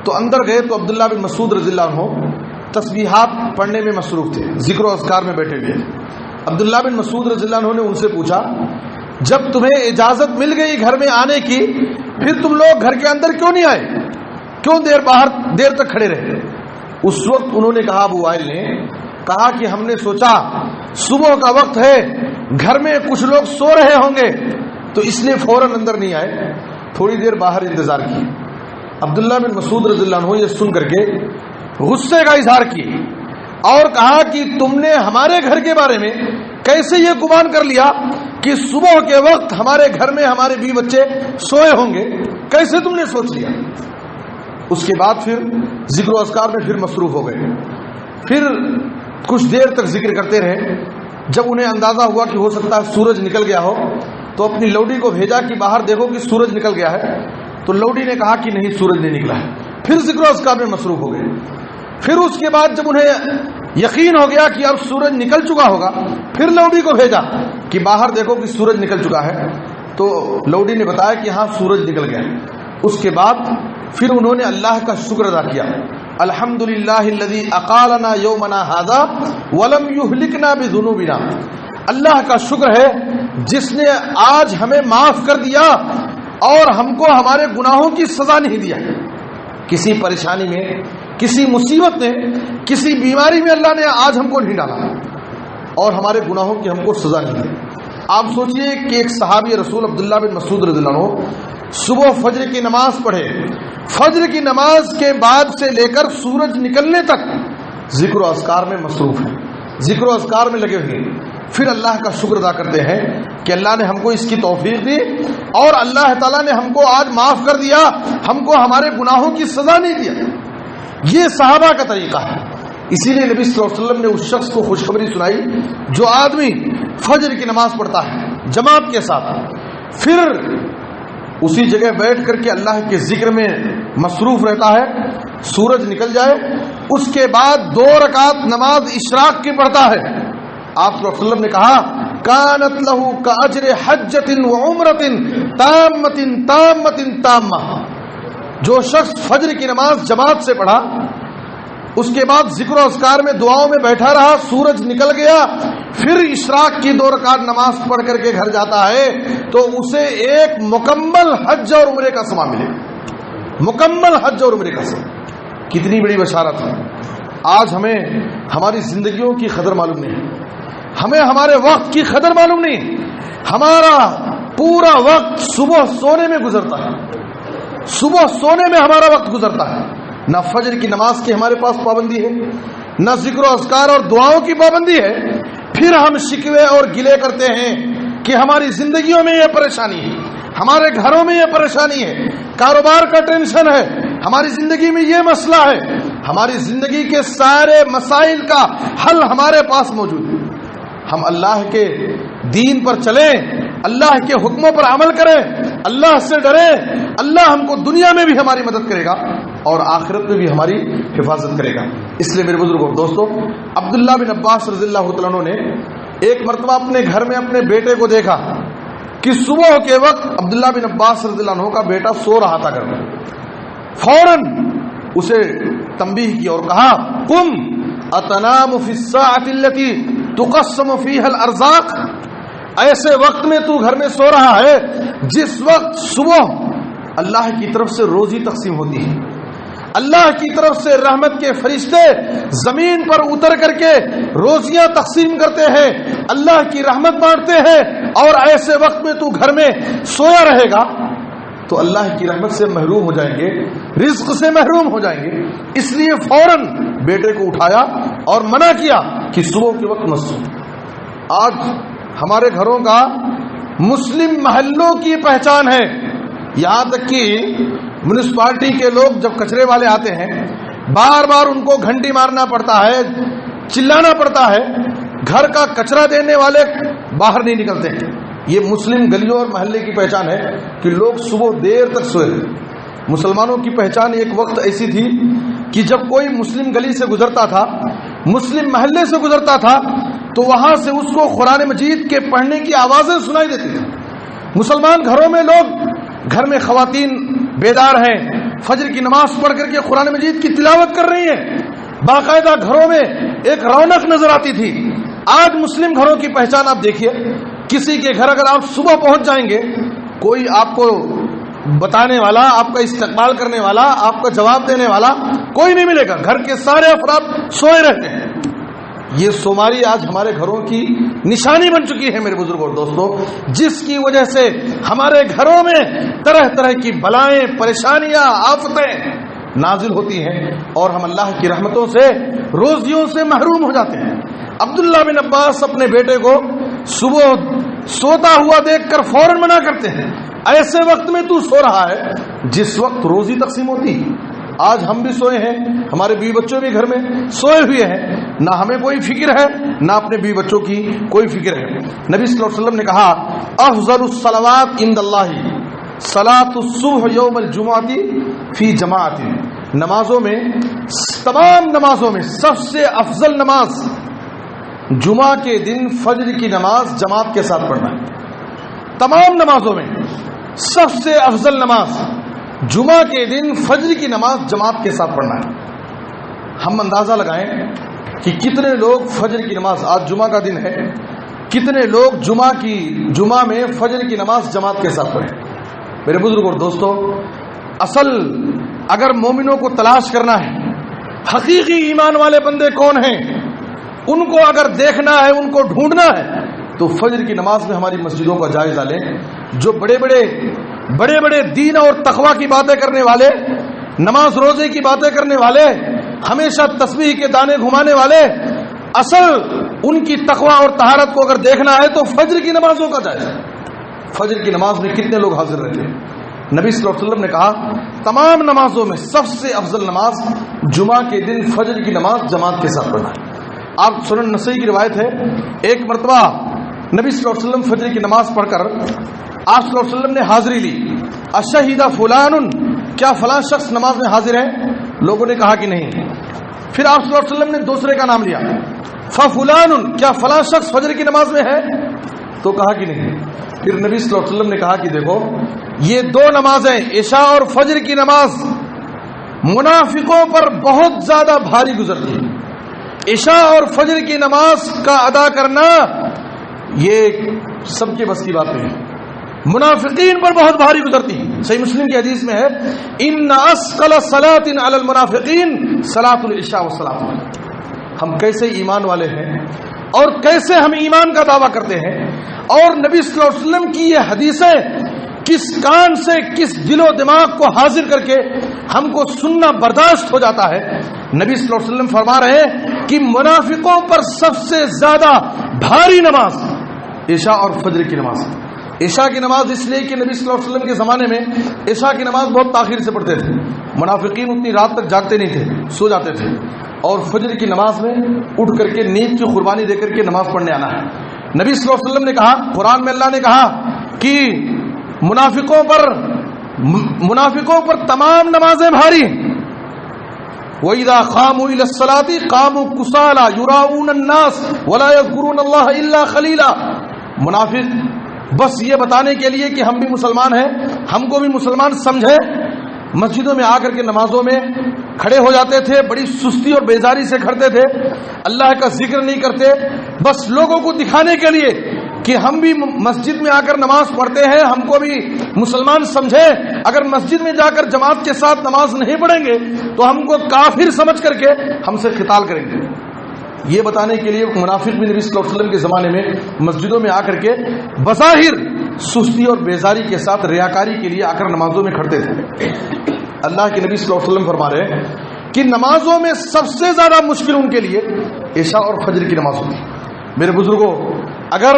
تو اندر گئے تو عبداللہ بن مسعود رضی اللہ عنہ تسبیحات پڑھنے میں مصروف تھے، ذکر و اذکار میں بیٹھے ہوئے. عبداللہ بن مسعود رضی اللہ عنہ نے ان سے پوچھا، جب تمہیں اجازت مل گئی گھر میں آنے کی، پھر تم لوگ گھر کے اندر کیوں نہیں آئے، کیوں باہر دیر تک کھڑے رہے؟ اس وقت انہوں نے کہا، ابو وائل نے کہا کہ ہم نے سوچا صبح کا وقت ہے، گھر میں کچھ لوگ سو رہے ہوں گے، تو اس لیے فوراً اندر نہیں آئے، تھوڑی دیر باہر انتظار کی. عبداللہ بن مسعود رضی اللہ عنہ یہ سن کر کے غصے کا اظہار کیے اور کہا کہ تم نے ہمارے گھر کے بارے میں کیسے یہ گمان کر لیا کہ صبح کے وقت ہمارے گھر میں ہمارے بیوی بچے سوئے ہوں گے، کیسے تم نے سوچ لیا؟ اس کے بعد پھر ذکر و اذکار میں پھر مصروف ہو گئے. پھر کچھ دیر تک ذکر کرتے رہے. جب انہیں اندازہ ہوا کہ ہو سکتا ہے سورج نکل گیا ہو تو اپنی لوڈی کو بھیجا کہ باہر دیکھو کہ سورج نکل گیا ہے. تو لوڈی نے کہا کہ نہیں، سورج نہیں نکلا ہے. پھر ذکر و اذکار میں مصروف ہو گئے. پھر اس کے بعد جب انہیں یقین ہو گیا کہ اب سورج نکل چکا ہوگا، پھر لوڈی کو بھیجا کہ باہر دیکھو کہ سورج نکل چکا ہے. تو لوڈی نے بتایا کہ ہاں سورج نکل گیا. اس کے بعد پھر انہوں نے اللہ کا شکر ادا کیا، الحمدللہ الذی اقالنا یومنا ھذا ولم یہلکنا بذنوبنا. اللہ کا شکر ہے جس نے آج ہمیں معاف کر دیا اور ہم کو ہمارے گناہوں کی سزا نہیں دیا. کسی پریشانی میں، کسی مصیبت نے، کسی بیماری میں اللہ نے آج ہم کو نہیں ڈالا اور ہمارے گناہوں کی ہم کو سزا نہیں دی۔ آپ سوچئے کہ ایک صحابی رسول عبداللہ بن مسعود رضی اللہ عنہ صبح فجر کی نماز پڑھے، فجر کی نماز کے بعد سے لے کر سورج نکلنے تک ذکر و اذکار میں مصروف ہیں، ذکر و اذکار میں لگے ہوئے، پھر اللہ کا شکر ادا کرتے ہیں کہ اللہ نے ہم کو اس کی توفیق دی اور اللہ تعالیٰ نے ہم کو آج معاف کر دیا، ہم کو ہمارے گناہوں کی سزا نہیں دیا۔ یہ صحابہ کا طریقہ ہے۔ اسی لیے نبی صلی اللہ علیہ وسلم نے اس شخص کو خوشخبری سنائی جو آدمی فجر کی نماز پڑھتا ہے جماعت کے ساتھ، پھر اسی جگہ بیٹھ کر کے اللہ کے ذکر میں مصروف رہتا ہے، سورج نکل جائے اس کے بعد 2 رکعت نماز اشراق کی پڑھتا ہے۔ آپ صلی اللہ علیہ وسلم نے کہا کانت لہو کاجر حجۃ وعمرۃ تامۃ تامۃ تامہ، جو شخص فجر کی نماز جماعت سے پڑھا، اس کے بعد ذکر و اذکار میں دعاؤں میں بیٹھا رہا، سورج نکل گیا، پھر اشراق کی 2 رکعت نماز پڑھ کر کے گھر جاتا ہے تو اسے ایک مکمل حج اور عمرے کا ثواب ملے، مکمل حج اور عمرے کا ثواب۔ کتنی بڑی بشارت ہے۔ آج ہمیں ہماری زندگیوں کی قدر معلوم نہیں، ہمیں ہمارے وقت کی قدر معلوم نہیں، ہمارا پورا وقت صبح سونے میں گزرتا ہے، صبح سونے میں ہمارا وقت گزرتا ہے، نہ فجر کی نماز کی ہمارے پاس پابندی ہے، نہ ذکر و اذکار اور دعاؤں کی پابندی ہے، پھر ہم شکوے اور گلے کرتے ہیں کہ ہماری زندگیوں میں یہ پریشانی ہے، ہمارے گھروں میں یہ پریشانی ہے، کاروبار کا ٹینشن ہے، ہماری زندگی میں یہ مسئلہ ہے۔ ہماری زندگی کے سارے مسائل کا حل ہمارے پاس موجود ہے۔ ہم اللہ کے دین پر چلیں، اللہ کے حکموں پر عمل کریں، اللہ سے ڈریں، اللہ ہم کو دنیا میں بھی ہماری مدد کرے گا اور آخرت میں بھی ہماری حفاظت کرے گا۔ اس لیے میرے بزرگوں اور دوستو، عبداللہ بن عباس رضی اللہ تعالیٰ عنہ نے ایک مرتبہ اپنے گھر میں اپنے بیٹے کو دیکھا کہ صبح کے وقت عبداللہ بن عباس رضی اللہ عنہ کا بیٹا سو رہا تھا گھر میں، فوراً اسے تنبیہ کی اور کہا قم اتنام فی الساعۃ التی تقسم فیہا الارزاق، ایسے وقت میں تو گھر میں سو رہا ہے جس وقت صبح اللہ کی طرف سے روزی تقسیم ہوتی ہے، اللہ کی طرف سے رحمت کے فرشتے زمین پر اتر کر کے روزیاں تقسیم کرتے ہیں، اللہ کی رحمت بانٹتے ہیں، اور ایسے وقت میں تو گھر میں سویا رہے گا تو اللہ کی رحمت سے محروم ہو جائیں گے، رزق سے محروم ہو جائیں گے۔ اس لیے فوراً بیٹے کو اٹھایا اور منع کیا کہ صبح کے وقت مت سو۔ آج ہمارے گھروں کا مسلم محلوں کی پہچان ہے، یہاں تک کہ میونسپلٹی کے لوگ جب کچرے والے آتے ہیں بار بار ان کو گھنٹی مارنا پڑتا ہے، چلانا پڑتا ہے، گھر کا کچرا دینے والے باہر نہیں نکلتے ہیں۔ یہ مسلم گلیوں اور محلے کی پہچان ہے کہ لوگ صبح دیر تک سوئے تھے۔ مسلمانوں کی پہچان ایک وقت ایسی تھی کہ جب کوئی مسلم گلی سے گزرتا تھا، مسلم محلے سے گزرتا تھا تو وہاں سے اس کو قرآن مجید کے پڑھنے کی آوازیں سنائی دیتی تھی۔ مسلمان گھروں میں لوگ، گھر میں خواتین بیدار ہیں، فجر کی نماز پڑھ کر کے قرآن مجید کی تلاوت کر رہی ہیں، باقاعدہ گھروں میں ایک رونق نظر آتی تھی۔ آج مسلم گھروں کی پہچان آپ دیکھیے، کسی کے گھر اگر آپ صبح پہنچ جائیں گے، کوئی آپ کو بتانے والا، آپ کا استقبال کرنے والا، آپ کا جواب دینے والا کوئی نہیں ملے گا، گھر کے سارے افراد سوئے رہتے ہیں۔ یہ سوماری آج ہمارے گھروں کی نشانی بن چکی ہے میرے بزرگوں اور دوستوں، جس کی وجہ سے ہمارے گھروں میں طرح طرح کی بلائیں، پریشانیاں، آفتیں نازل ہوتی ہیں اور ہم اللہ کی رحمتوں سے، روزیوں سے محروم ہو جاتے ہیں۔ عبداللہ بن عباس اپنے بیٹے کو صبح سوتا ہوا دیکھ کر فوراً منع کرتے ہیں، ایسے وقت میں تو سو رہا ہے جس وقت روزی تقسیم ہوتی۔ آج ہم بھی سوئے ہیں، ہمارے بیوی بچوں بھی گھر میں سوئے ہوئے ہیں، نہ ہمیں کوئی فکر ہے نہ اپنے بیوی بچوں کی کوئی فکر ہے۔ نبی صلی اللہ علیہ وسلم نے کہا افضل الصلوات عند اللہ صلاۃ الصبح یوم الجمعۃ فی جماعت، نمازوں میں، تمام نمازوں میں سب سے افضل نماز جمعہ کے دن فجر کی نماز جماعت کے ساتھ پڑھنا ہے۔ تمام نمازوں میں سب سے افضل نماز جمعہ کے دن فجر کی نماز جماعت کے ساتھ پڑھنا ہے۔ ہم اندازہ لگائیں کہ کتنے لوگ فجر کی نماز، آج جمعہ کا دن ہے، کتنے لوگ جمعہ میں فجر کی نماز جماعت کے ساتھ پڑھیں۔ میرے بزرگ اور دوستو، اصل اگر مومنوں کو تلاش کرنا ہے، حقیقی ایمان والے بندے کون ہیں، ان کو اگر دیکھنا ہے، ان کو ڈھونڈنا ہے تو فجر کی نماز میں ہماری مسجدوں کا جائزہ لیں۔ جو بڑے بڑے دین اور تقوی کی باتیں کرنے والے، نماز روزے کی باتیں کرنے والے، ہمیشہ تسبیح کے دانے گھمانے والے، اصل ان کی تقوی اور طہارت کو اگر دیکھنا ہے تو فجر کی نمازوں کا جائزہ۔ فجر کی نماز میں کتنے لوگ حاضر رہتے ہیں؟ نبی صلی اللہ علیہ وسلم نے کہا تمام نمازوں میں سب سے افضل نماز جمعہ کے دن فجر کی نماز جماعت کے ساتھ پڑھنا ہے۔ آپ سنن نسائی کی روایت ہے، ایک مرتبہ نبی صلی اللہ علیہ وسلم فجر کی نماز پڑھ کر آپ صلی اللہ علیہ وسلم نے حاضری لی۔ اشہد فلان، کیا فلاں شخص نماز میں حاضر ہے؟ لوگوں نے کہا کہ نہیں۔ پھر آپ صلی اللہ علیہ وسلم نے دوسرے کا نام لیا، فلان، کیا فلاں شخص فجر کی نماز میں ہے؟ تو کہا کہ نہیں۔ پھر نبی صلی اللہ علیہ وسلم نے کہا کہ دیکھو یہ دو نمازیں عشاء اور فجر کی نماز منافقوں پر بہت زیادہ بھاری گزرتی ہے۔ عشاء اور فجر کی نماز کا ادا کرنا یہ سب کے بس کی بات نہیں ہے، منافقین پر بہت بھاری گزرتی ہے۔ صحیح مسلم کی حدیث میں ہے ان اثقل صلاۃ علی المنافقین صلاۃ العشاء وصلاۃ الفجر۔ ہم کیسے ایمان والے ہیں اور کیسے ہم ایمان کا دعویٰ کرتے ہیں، اور نبی صلی اللہ علیہ وسلم کی یہ حدیثیں کس کان سے کس دل و دماغ کو حاضر کر کے ہم کو سننا برداشت ہو جاتا ہے۔ نبی صلی اللہ علیہ وسلم فرما رہے ہیں کہ منافقوں پر سب سے زیادہ بھاری نماز عشاء اور فجر کی نماز۔ عشاء کی نماز اس لیے کہ نبی صلی اللہ علیہ وسلم کے زمانے میں عشاء کی نماز بہت تاخیر سے پڑھتے تھے، منافقین اتنی رات تک جاگتے نہیں تھے، سو جاتے تھے، اور فجر کی نماز میں اٹھ کر کے نیند کی قربانی دے کر کے نماز پڑھنے آنا ہے۔ نبی صلی اللہ علیہ وسلم نے کہا، قرآن میں اللہ نے کہا کہ منافقوں پر تمام نمازیں بھاری ہیں۔ وَإِذَا قَامُوا إِلَى الصَّلَاةِ قَامُوا كُسَالَى يُرَاءُونَ النَّاسَ وَلَا يَذْكُرُونَ اللَّهَ إِلَّا قَلِيلًا۔ منافق بس یہ بتانے کے لیے کہ ہم بھی مسلمان ہیں، ہم کو بھی مسلمان سمجھے، مسجدوں میں آ کر کے نمازوں میں کھڑے ہو جاتے تھے، بڑی سستی اور بیزاری سے کھڑتے تھے، اللہ کا ذکر نہیں کرتے، بس لوگوں کو دکھانے کے لیے کہ ہم بھی مسجد میں آ کر نماز پڑھتے ہیں، ہم کو بھی مسلمان سمجھے۔ اگر مسجد میں جا کر جماعت کے ساتھ نماز نہیں پڑھیں گے تو ہم کو کافر سمجھ کر کے ہم سے قتال کریں گے۔ یہ بتانے کے لیے منافق بھی نبی صلی اللہ علیہ وسلم کے زمانے میں مسجدوں میں آ کر کے بظاہر سستی اور بیزاری کے ساتھ ریاکاری کے لیے آ کر نمازوں میں کھڑتے تھے۔ اللہ کے نبی صلی اللہ علیہ وسلم فرما رہے ہیں کہ نمازوں میں سب سے زیادہ مشکل ان کے لیے عشاء اور فجر کی نماز ہوتی ہے۔ میرے بزرگوں، اگر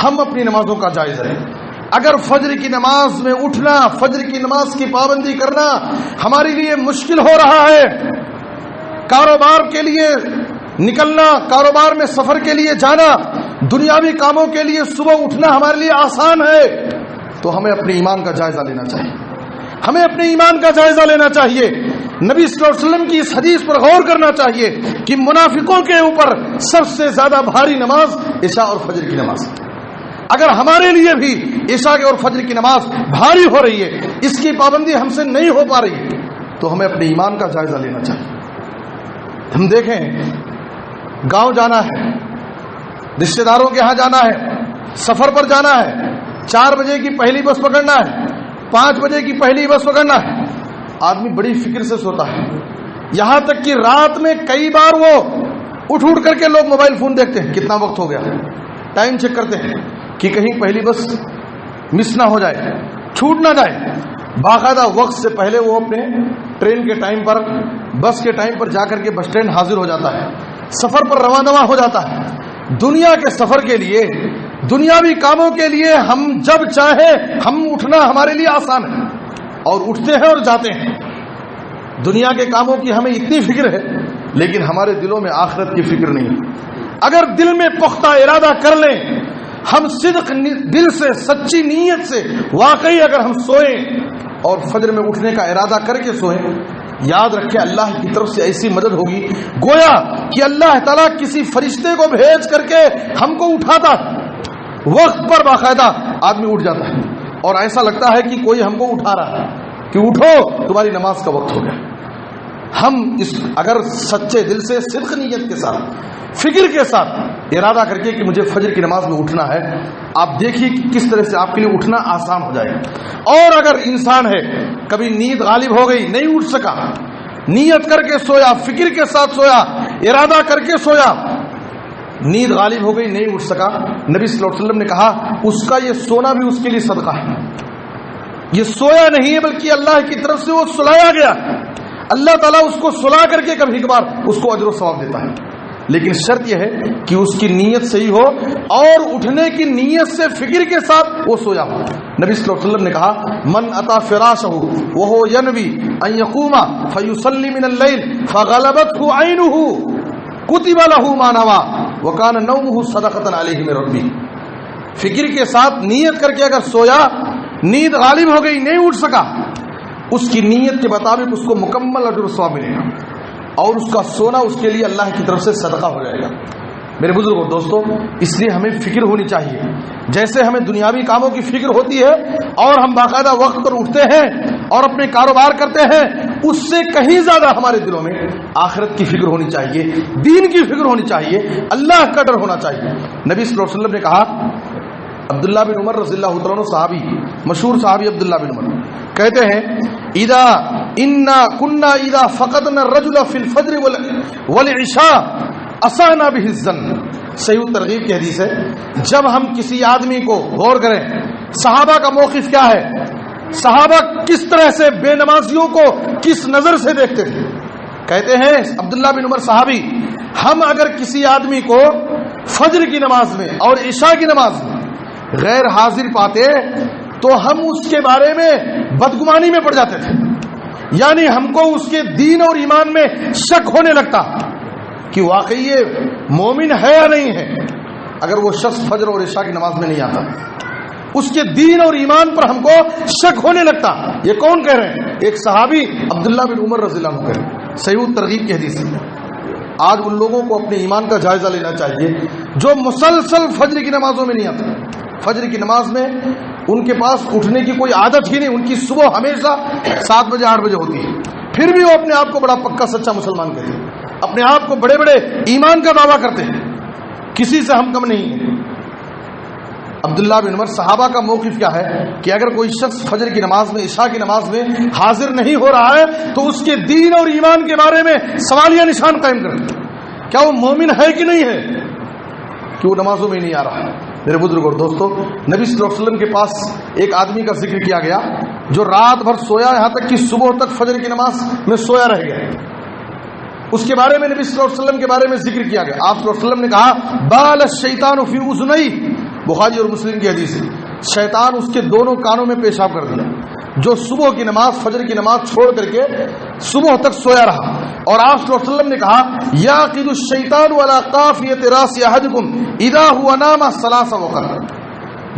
ہم اپنی نمازوں کا جائزہ لیں، اگر فجر کی نماز میں اٹھنا، فجر کی نماز کی پابندی کرنا ہمارے لیے مشکل ہو رہا ہے، کاروبار کے لیے نکلنا، کاروبار میں سفر کے لیے جانا، دنیاوی کاموں کے لیے صبح اٹھنا ہمارے لیے آسان ہے، تو ہمیں اپنے ایمان کا جائزہ لینا چاہیے، ہمیں اپنے ایمان کا جائزہ لینا چاہیے۔ نبی صلی اللہ علیہ وسلم کی اس حدیث پر غور کرنا چاہیے کہ منافقوں کے اوپر سب سے زیادہ بھاری نماز عشاء اور فجر کی نماز۔ اگر ہمارے لیے بھی عشاء اور فجر کی نماز بھاری ہو رہی ہے، اس کی پابندی ہم سے نہیں ہو پا رہی ہے، تو ہمیں اپنے ایمان کا جائزہ لینا چاہیے۔ ہم دیکھیں، گاؤں جانا ہے، رشتہ داروں کے ہاں جانا ہے، سفر پر جانا ہے، 4 بجے کی پہلی بس پکڑنا ہے، 5 بجے کی پہلی بس پکڑنا ہے، آدمی بڑی فکر سے سوتا ہے، یہاں تک کہ رات میں کئی بار وہ اٹھ کر کے لوگ موبائل فون دیکھتے ہیں، کتنا وقت ہو گیا، ٹائم چیک کرتے ہیں کہ کہیں پہلی بس مس نہ ہو جائے، چھوٹ نہ جائے۔ باقاعدہ وقت سے پہلے وہ اپنے ٹرین کے ٹائم پر، بس کے ٹائم پر جا کر کے بس اسٹینڈ حاضر ہو جاتا ہے، سفر پر رواں ہو جاتا ہے۔ دنیا کے سفر کے لیے، دنیاوی کاموں کے لیے ہم جب چاہے ہم اٹھنا ہمارے لیے آسان ہے، اور اٹھتے ہیں اور جاتے ہیں۔ دنیا کے کاموں کی ہمیں اتنی فکر ہے، لیکن ہمارے دلوں میں آخرت کی فکر نہیں ہے۔ اگر دل میں پختہ ارادہ کر لیں، ہم صدق دل سے، سچی نیت سے واقعی اگر ہم سوئیں اور فجر میں اٹھنے کا ارادہ کر کے سوئیں، یاد رکھیں اللہ کی طرف سے ایسی مدد ہوگی گویا کہ اللہ تعالیٰ کسی فرشتے کو بھیج کر کے ہم کو اٹھاتا، وقت پر باقاعدہ آدمی اٹھ جاتا ہے، اور ایسا لگتا ہے کہ کوئی ہم کو اٹھا رہا ہے کہ اٹھو تمہاری نماز کا وقت ہو گیا۔ ہم اگر سچے دل سے، صدق نیت کے ساتھ، فکر کے ساتھ ارادہ کر کے کہ مجھے فجر کی نماز میں اٹھنا ہے، آپ دیکھیے کہ کس طرح سے آپ کے لیے اٹھنا آسان ہو جائے گا۔ اور اگر انسان ہے، کبھی نیند غالب ہو گئی، نہیں اٹھ سکا، نیت کر کے سویا، فکر کے ساتھ سویا، ارادہ کر کے سویا، نیند غالب ہو گئی، نہیں اٹھ سکا، نبی صلی اللہ علیہ وسلم نے کہا اس کا یہ سونا بھی اس کے لیے صدقہ ہے. یہ سویا نہیں ہے بلکہ اللہ کی طرف سے وہ سلایا گیا. اللہ تعالیٰ اس کو سلا کر کے کبھی کبھار اس کو اجر و ثواب دیتا ہے، لیکن شرط یہ ہے کہ اس کی نیت صحیح ہو اور اٹھنے کی نیت سے فکر کے ساتھ وہ سویا ہو. نبی صلی اللہ علیہ وسلم نے کہا من اتا فراشہ وهو ينوي ان يقوم فيصلي من الليل فغلبته عينه كتب له ما نوى وكان نومه صدقة عليه من ربه. فکر کے ساتھ نیت کر کے اگر سویا، نیند غالب ہو گئی، نہیں اٹھ سکا، اس کی نیت کے مطابق اس کو مکمل اجر و ثواب ملے گا اور اس کا سونا اس کے لیے اللہ کی طرف سے صدقہ ہو جائے گا. میرے بزرگوں دوستوں، اس لیے ہمیں فکر ہونی چاہیے. جیسے ہمیں دنیاوی کاموں کی فکر ہوتی ہے اور ہم باقاعدہ وقت پر اٹھتے ہیں اور اپنے کاروبار کرتے ہیں، اس سے کہیں زیادہ ہمارے دلوں میں آخرت کی فکر ہونی چاہیے، دین کی فکر ہونی چاہیے، اللہ کا ڈر ہونا چاہیے. نبی صلی اللہ علیہ وسلم نے کہا، عبداللہ بن عمر رضی اللہ تعالیٰ عنہ صحابی، مشہور صحابی عبداللہ بن عمر کہتے ہیں اذا انا كنا اذا فقدنا الرجل في الفجر والعشاء اسانا به الظن. صحیح ترغیب کی حدیث ہے. جب ہم کسی آدمی کو، غور کریں صحابہ کا موقف کیا ہے، صحابہ کس طرح سے بے نمازیوں کو کس نظر سے دیکھتے تھے. کہتے ہیں عبداللہ بن عمر صحابی، ہم اگر کسی آدمی کو فجر کی نماز میں اور عشاء کی نماز میں غیر حاضر پاتے تو ہم اس کے بارے میں بدگمانی میں پڑ جاتے تھے، یعنی ہم کو اس کے دین اور ایمان میں شک ہونے لگتا کہ واقعی یہ مومن ہے یا نہیں ہے. اگر وہ شخص فجر اور عشاء کی نماز میں نہیں آتا، اس کے دین اور ایمان پر ہم کو شک ہونے لگتا. یہ کون کہہ رہے ہیں؟ ایک صحابی عبداللہ بن عمر رضی اللہ عنہ کہہ رہے ہیں. صحیح ترغیب کی حدیث ہے. آج ان لوگوں کو اپنے ایمان کا جائزہ لینا چاہیے جو مسلسل فجر کی نمازوں میں نہیں آتے. فجر کی نماز میں ان کے پاس اٹھنے کی کوئی عادت ہی نہیں، ان کی صبح ہمیشہ 7 بجے 8 بجے ہوتی ہے، پھر بھی وہ اپنے آپ کو بڑا پکا سچا مسلمان کہتے ہیں، اپنے آپ کو بڑے بڑے ایمان کا دعویٰ کرتے ہیں، کسی سے ہم کم نہیں ہیں. عبداللہ بن عمر صحابہ کا موقف کیا ہے کہ اگر کوئی شخص فجر کی نماز میں، عشاء کی نماز میں حاضر نہیں ہو رہا ہے تو اس کے دین اور ایمان کے بارے میں سوالیہ نشان قائم کرتے ہیں. کیا وہ مومن ہے کہ نہیں ہے کہ وہ نمازوں میں نہیں آ رہا ہے. میرے بزرگ اور دوستو، نبی صلی اللہ علیہ وسلم کے پاس ایک آدمی کا ذکر کیا گیا جو رات بھر سویا، یہاں تک کہ صبح تک فجر کی نماز میں سویا رہ گیا. اس کے بارے میں نبی صلی اللہ علیہ وسلم کے بارے میں ذکر کیا گیا. آپ صلی اللہ علیہ وسلم نے کہا بال الشیطان فی اذنی، بخاری اور مسلم کی حدیث ہے. شیطان اس کے دونوں کانوں میں پیشاب کر دیا جو صبح کی نماز، فجر کی نماز چھوڑ کر کے صبح تک سویا رہا. اور آپ صلی اللہ علیہ وسلم نے کہا یاقد الشیطان ولا قافیۃ راس احدکم اذا هو نام 3 وقت.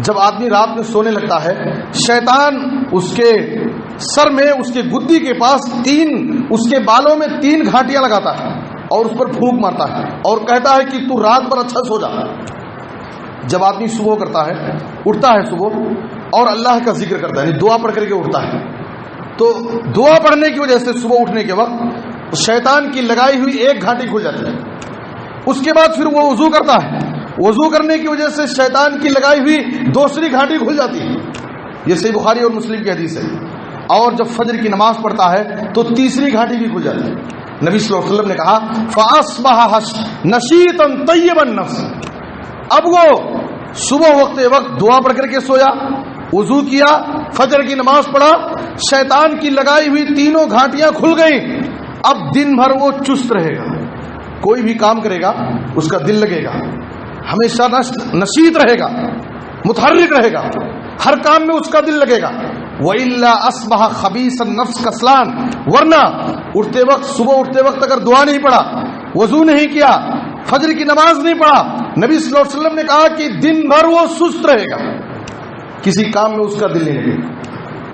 جب آدمی رات میں سونے لگتا ہے، شیطان اس کے سر میں، اس کے گدی کے پاس اس کے بالوں میں 3 گھانٹیاں لگاتا ہے اور اس پر پھونک مارتا ہے اور کہتا ہے کہ تو رات بھر اچھا سو جا. جب آدمی صبح کرتا ہے، اٹھتا ہے صبح اور اللہ کا ذکر کرتا ہے، یعنی دعا پڑھ کر کے اٹھتا ہے، تو دعا پڑھنے کی وجہ سے صبح اٹھنے کے وقت شیطان کی لگائی ہوئی 1 گھانٹی کھل جاتی ہے. اس کے بعد پھر وہ وضو کرتا ہے، وضو کرنے کی وجہ سے شیطان کی لگائی ہوئی 2 گھانٹی کھل جاتی ہے. یہ صحیح بخاری اور مسلم کی حدیث ہے. اور جب فجر کی نماز پڑھتا ہے تو 3 گھانٹی بھی کھل جاتی ہے. نبی صلی اللہ علیہ وسلم نے کہا فَأَصْبَحَ نَشِيطًا طَيِّبَ النَّفْسِ. اب وہ صبح وقت دعا پڑھ کر کے سویا، وضو کیا، فجر کی نماز پڑھا، شیطان کی لگائی ہوئی 3 گھانٹیاں کھل گئیں. اب دن بھر وہ چست رہے گا، کوئی بھی کام کرے گا اس کا دل لگے گا، ہمیشہ نشیط رہے گا، متحرک رہے گا، ہر کام میں اس کا دل لگے گا. وَإِلَّا أَصْبَحَ خَبِيثَ النَّفْسِ كَسْلَانٍ. ورنہ صبح اٹھتے وقت اگر دعا نہیں پڑھا، وضو نہیں کیا، فجر کی نماز نہیں پڑھا، نبی صلی اللہ علیہ وسلم نے کہا کہ دن بھر وہ سست رہے گا، کسی کام میں اس کا دل نہیں لگے گا.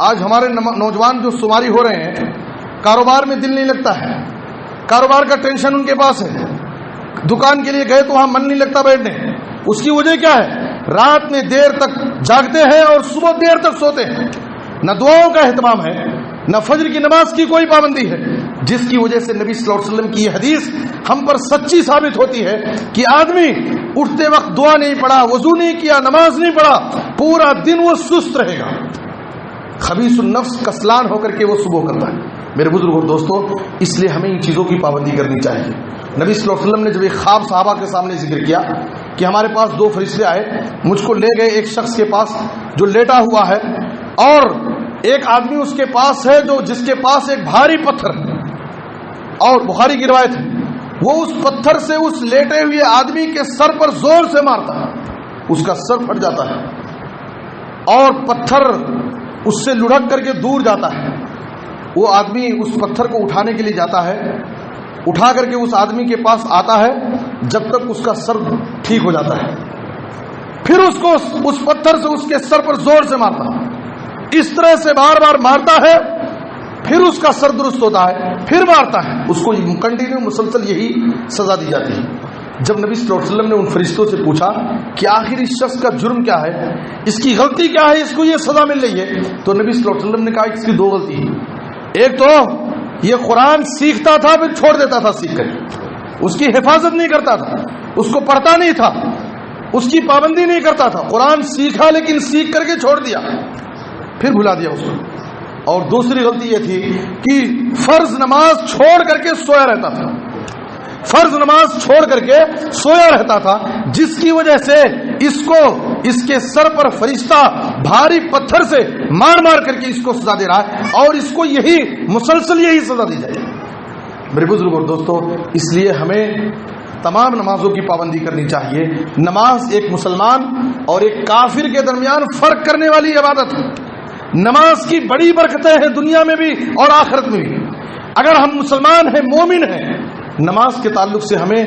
آج ہمارے نوجوان جو شماری ہو رہے ہیں، کاروبار میں دل نہیں لگتا ہے، کاروبار کا ٹینشن ان کے پاس ہے، دکان کے لیے گئے تو وہاں من نہیں لگتا بیٹھنے. اس کی وجہ کیا ہے؟ رات میں دیر تک جاگتے ہیں اور صبح دیر تک سوتے ہیں. نہ دعاؤں کا اہتمام ہے، نہ فجر کی نماز کی کوئی پابندی ہے، جس کی وجہ سے نبی صلی اللہ علیہ وسلم کی یہ حدیث ہم پر سچی ثابت ہوتی ہے کہ آدمی اٹھتے وقت دعا نہیں پڑھا، وضو نہیں کیا، نماز نہیں پڑھا، پورا دن وہ سست رہے گا. خبیث النفس کسلان ہو کر کے وہ صبح کرتا ہے۔ میرے بزرگوں دوستوں، اس لیے ہمیں ان چیزوں کی پابندی کرنی چاہیے۔ نبی صلی اللہ علیہ وسلم نے جب ایک خواب صحابہ کے سامنے ذکر کیا کہ ہمارے پاس 2 فرشتے آئے، مجھ کو لے گئے ایک شخص کے پاس جو لیٹا ہوا ہے، اور ایک آدمی اس کے پاس ہے جس کے پاس ایک بھاری پتھر ہے، اور بخاری کی روایت ہے وہ اس پتھر سے اس لیٹے ہوئے آدمی کے سر پر زور سے مارتا ہے، اس کا سر پھٹ جاتا ہے اور پتھر اس سے لڑک کر کے دور جاتا ہے۔ وہ آدمی اس پتھر کو اٹھانے کے لیے جاتا ہے، اٹھا کر کے اس آدمی کے پاس آتا ہے جب تک اس کا سر ٹھیک ہو جاتا ہے، پھر اس کو اس پتھر سے اس کے سر پر زور سے مارتا ہے، اس طرح سے بار بار مارتا ہے، پھر اس کا سر درست ہوتا ہے، پھر مارتا ہے، اس کو کنٹینیو مسلسل یہی سزا دی جاتی ہے۔ جب نبی صلی اللہ علیہ وسلم نے ان فرشتوں سے پوچھا کہ آخر اس شخص کا جرم کیا ہے، اس کی غلطی کیا ہے، اس کو یہ سزا مل رہی ہے، تو نبی صلی اللہ علیہ وسلم نے کہا کہ اس کی 2 غلطی ہے۔ ایک تو یہ قرآن سیکھتا تھا پھر چھوڑ دیتا تھا سیکھ کر، اس کی حفاظت نہیں کرتا تھا، اس کو پڑھتا نہیں تھا، اس کی پابندی نہیں کرتا تھا، قرآن سیکھا لیکن سیکھ کر کے چھوڑ دیا، پھر بھلا دیا اس کو۔ اور دوسری غلطی یہ تھی کہ فرض نماز چھوڑ کر کے سویا رہتا تھا، فرض نماز چھوڑ کر کے سویا رہتا تھا، جس کی وجہ سے اس کے سر پر فرشتہ بھاری پتھر سے مار مار کر کے اس کو سزا دے رہا ہے، اور اس کو مسلسل یہی سزا دی جائے۔ میرے بزرگوں اور دوستوں، اس لیے ہمیں تمام نمازوں کی پابندی کرنی چاہیے۔ نماز ایک مسلمان اور ایک کافر کے درمیان فرق کرنے والی عبادت ہے۔ نماز کی بڑی برکتیں ہیں دنیا میں بھی اور آخرت میں بھی۔ اگر ہم مسلمان ہیں، مومن ہیں، نماز کے تعلق سے ہمیں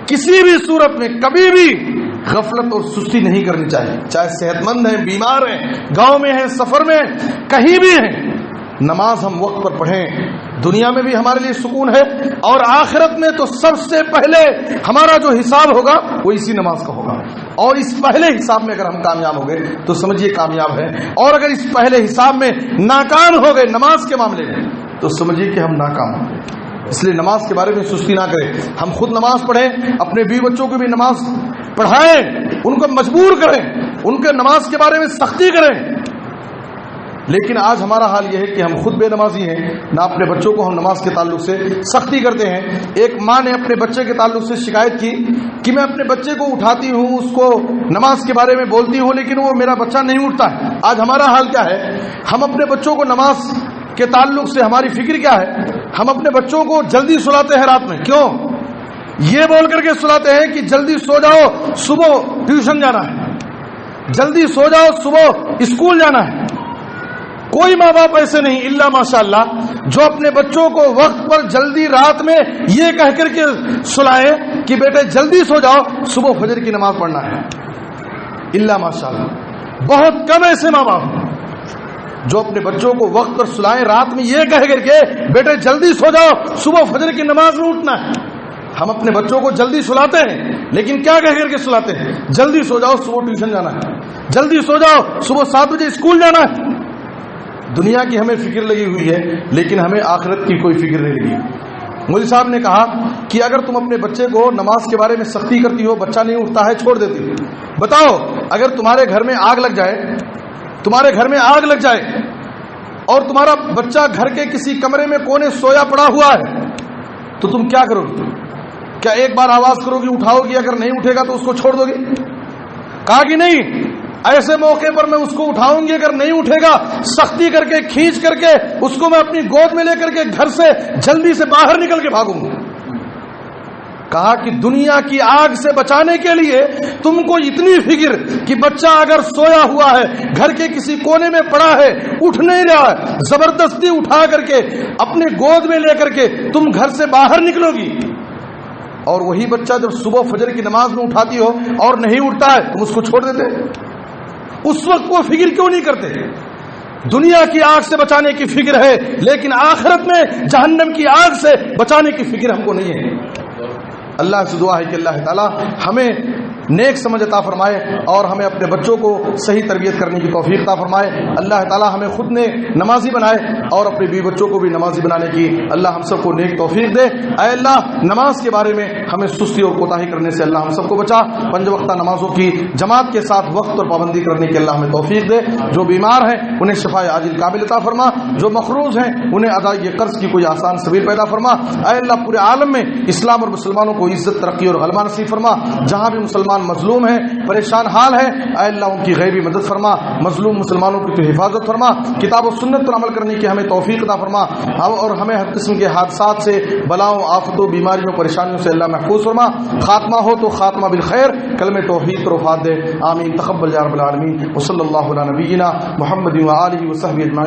کسی بھی صورت میں کبھی بھی غفلت اور سستی نہیں کرنی چاہیے، چاہے صحت مند ہیں، بیمار ہیں، گاؤں میں ہیں، سفر میں، کہیں بھی ہیں، نماز ہم وقت پر پڑھیں۔ دنیا میں بھی ہمارے لیے سکون ہے، اور آخرت میں تو سب سے پہلے ہمارا جو حساب ہوگا وہ اسی نماز کا ہوگا، اور اس پہلے حساب میں اگر ہم کامیاب ہو گئے تو سمجھیے کامیاب ہے، اور اگر اس پہلے حساب میں ناکام ہو گئے نماز کے معاملے میں تو سمجھیے کہ ہم ناکام ہو گئے۔ اس لیے نماز کے بارے میں سستی نہ کریں، ہم خود نماز پڑھیں، اپنے بیوی بچوں کو بھی نماز پڑھائیں، ان کو مجبور کریں، ان کے نماز کے بارے میں سختی کریں۔ لیکن آج ہمارا حال یہ ہے کہ ہم خود بے نمازی ہیں، نہ اپنے بچوں کو ہم نماز کے تعلق سے سختی کرتے ہیں۔ ایک ماں نے اپنے بچے کے تعلق سے شکایت کی کہ میں اپنے بچے کو اٹھاتی ہوں، اس کو نماز کے بارے میں بولتی ہوں، لیکن وہ میرا بچہ نہیں اٹھتا ہے۔ آج ہمارا حال کیا ہے؟ ہم اپنے بچوں کو نماز کے تعلق سے ہماری فکر کیا ہے؟ ہم اپنے بچوں کو جلدی سلاتے ہیں رات میں، کیوں؟ یہ بول کر کے سلاتے ہیں کہ جلدی سو جاؤ، صبح ٹیوشن جانا ہے، جلدی سو جاؤ، صبح اسکول جانا ہے۔ کوئی ماں باپ ایسے نہیں الا ماشاءاللہ جو اپنے بچوں کو وقت پر جلدی رات میں یہ کہہ کر کے سلائے کہ بیٹے جلدی سو جاؤ، صبح فجر کی نماز پڑھنا ہے، الا ماشاءاللہ۔ بہت کم ایسے ماں باپ جو اپنے بچوں کو وقت پر سلائیں، رات میں یہ کہہ کر کے بیٹے جلدی سو جاؤ، صبح فجر کی نماز میں اٹھنا ہے۔ ہم اپنے بچوں کو جلدی سلاتے ہیں، لیکن کیا کہہ کر کے سلاتے ہیں؟ جلدی سو جاؤ، صبح ٹیوشن جانا ہے، جلدی سو جاؤ، صبح 7 بجے اسکول جانا ہے۔ دنیا کی ہمیں فکر لگی ہوئی ہے، لیکن ہمیں آخرت کی کوئی فکر نہیں لگی۔ مولوی صاحب نے کہا کہ اگر تم اپنے بچے کو نماز کے بارے میں سختی کرتی ہو، بچہ نہیں اٹھتا ہے، چھوڑ دیتی ہو، بتاؤ اگر تمہارے گھر میں آگ لگ جائے، تمہارے گھر میں آگ لگ جائے اور تمہارا بچہ گھر کے کسی کمرے میں کونے سویا پڑا ہوا ہے تو تم کیا کرو گی؟ کیا ایک بار آواز کرو گی، اٹھاؤ گی؟ اگر نہیں اٹھے گا تو اس کو چھوڑ دو گی؟ کہا کہ نہیں، ایسے موقع پر میں اس کو اٹھاؤں گی، اگر نہیں اٹھے گا سختی کر کے کھینچ کر کے اس کو میں اپنی گود میں لے کر کے گھر سے جلدی سے باہر نکل کے بھاگوں گا۔ کہا کہ دنیا کی آگ سے بچانے کے لیے تم کو اتنی فکر کہ بچہ اگر سویا ہوا ہے، گھر کے کسی کونے میں پڑا ہے، اٹھ نہیں رہا ہے، زبردستی اٹھا کر کے اپنے گود میں لے کر کے تم گھر سے باہر نکلو گی، اور وہی بچہ جب صبح فجر کی نماز میں اٹھاتی ہو اور نہیں اٹھتا ہے تم اس کو چھوڑ دیتے؟ اس وقت وہ فکر کیوں نہیں کرتے؟ دنیا کی آگ سے بچانے کی فکر ہے، لیکن آخرت میں جہنم کی آگ سے بچانے کی فکر ہم کو نہیں ہے۔ اللہ سے دعا ہے کہ اللہ تعالی ہمیں نیک سمجھ عطا فرمائے اور ہمیں اپنے بچوں کو صحیح تربیت کرنے کی توفیق عطا فرمائے۔ اللہ تعالی ہمیں خود نے نمازی بنائے اور اپنے بیوی بچوں کو بھی نمازی بنانے کی اللہ ہم سب کو نیک توفیق دے۔ اے اللہ نماز کے بارے میں ہمیں سستی اور کوتاہی کرنے سے اللہ ہم سب کو بچا۔ 5 وقتہ نمازوں کی جماعت کے ساتھ وقت اور پابندی کرنے کی اللہ ہمیں توفیق دے۔ جو بیمار ہیں انہیں شفاء عاجل کامل عطا فرما، جو مقروض ہیں انہیں ادائیگی قرض کی کوئی آسان سبیل پیدا فرما۔ اے اللہ پورے عالم میں اسلام اور مسلمانوں کو عزت، ترقی اور غلبہ نصیب فرما۔ جہاں بھی مسلمان مظلوم ہیں، پریشان حال ہے، اے اللہ ان کی غیبی مدد فرما، مظلوم مسلمانوں کی تو حفاظت فرما، کتاب و سنت پر عمل کرنے کی ہمیں توفیق عطا فرما، اور ہمیں ہر قسم کے حادثات سے، بلاؤں، آفتوں، بیماریوں، پریشانیوں سے اللہ محفوظ فرما۔ خاتمہ ہو تو خاتمہ بالخیر، کلمہ توحید پر وفات دے۔ آمین تقبل یا رب العالمین۔ وصلی اللہ علی نبینا محمد و آلہ و صحبہ اجمعین۔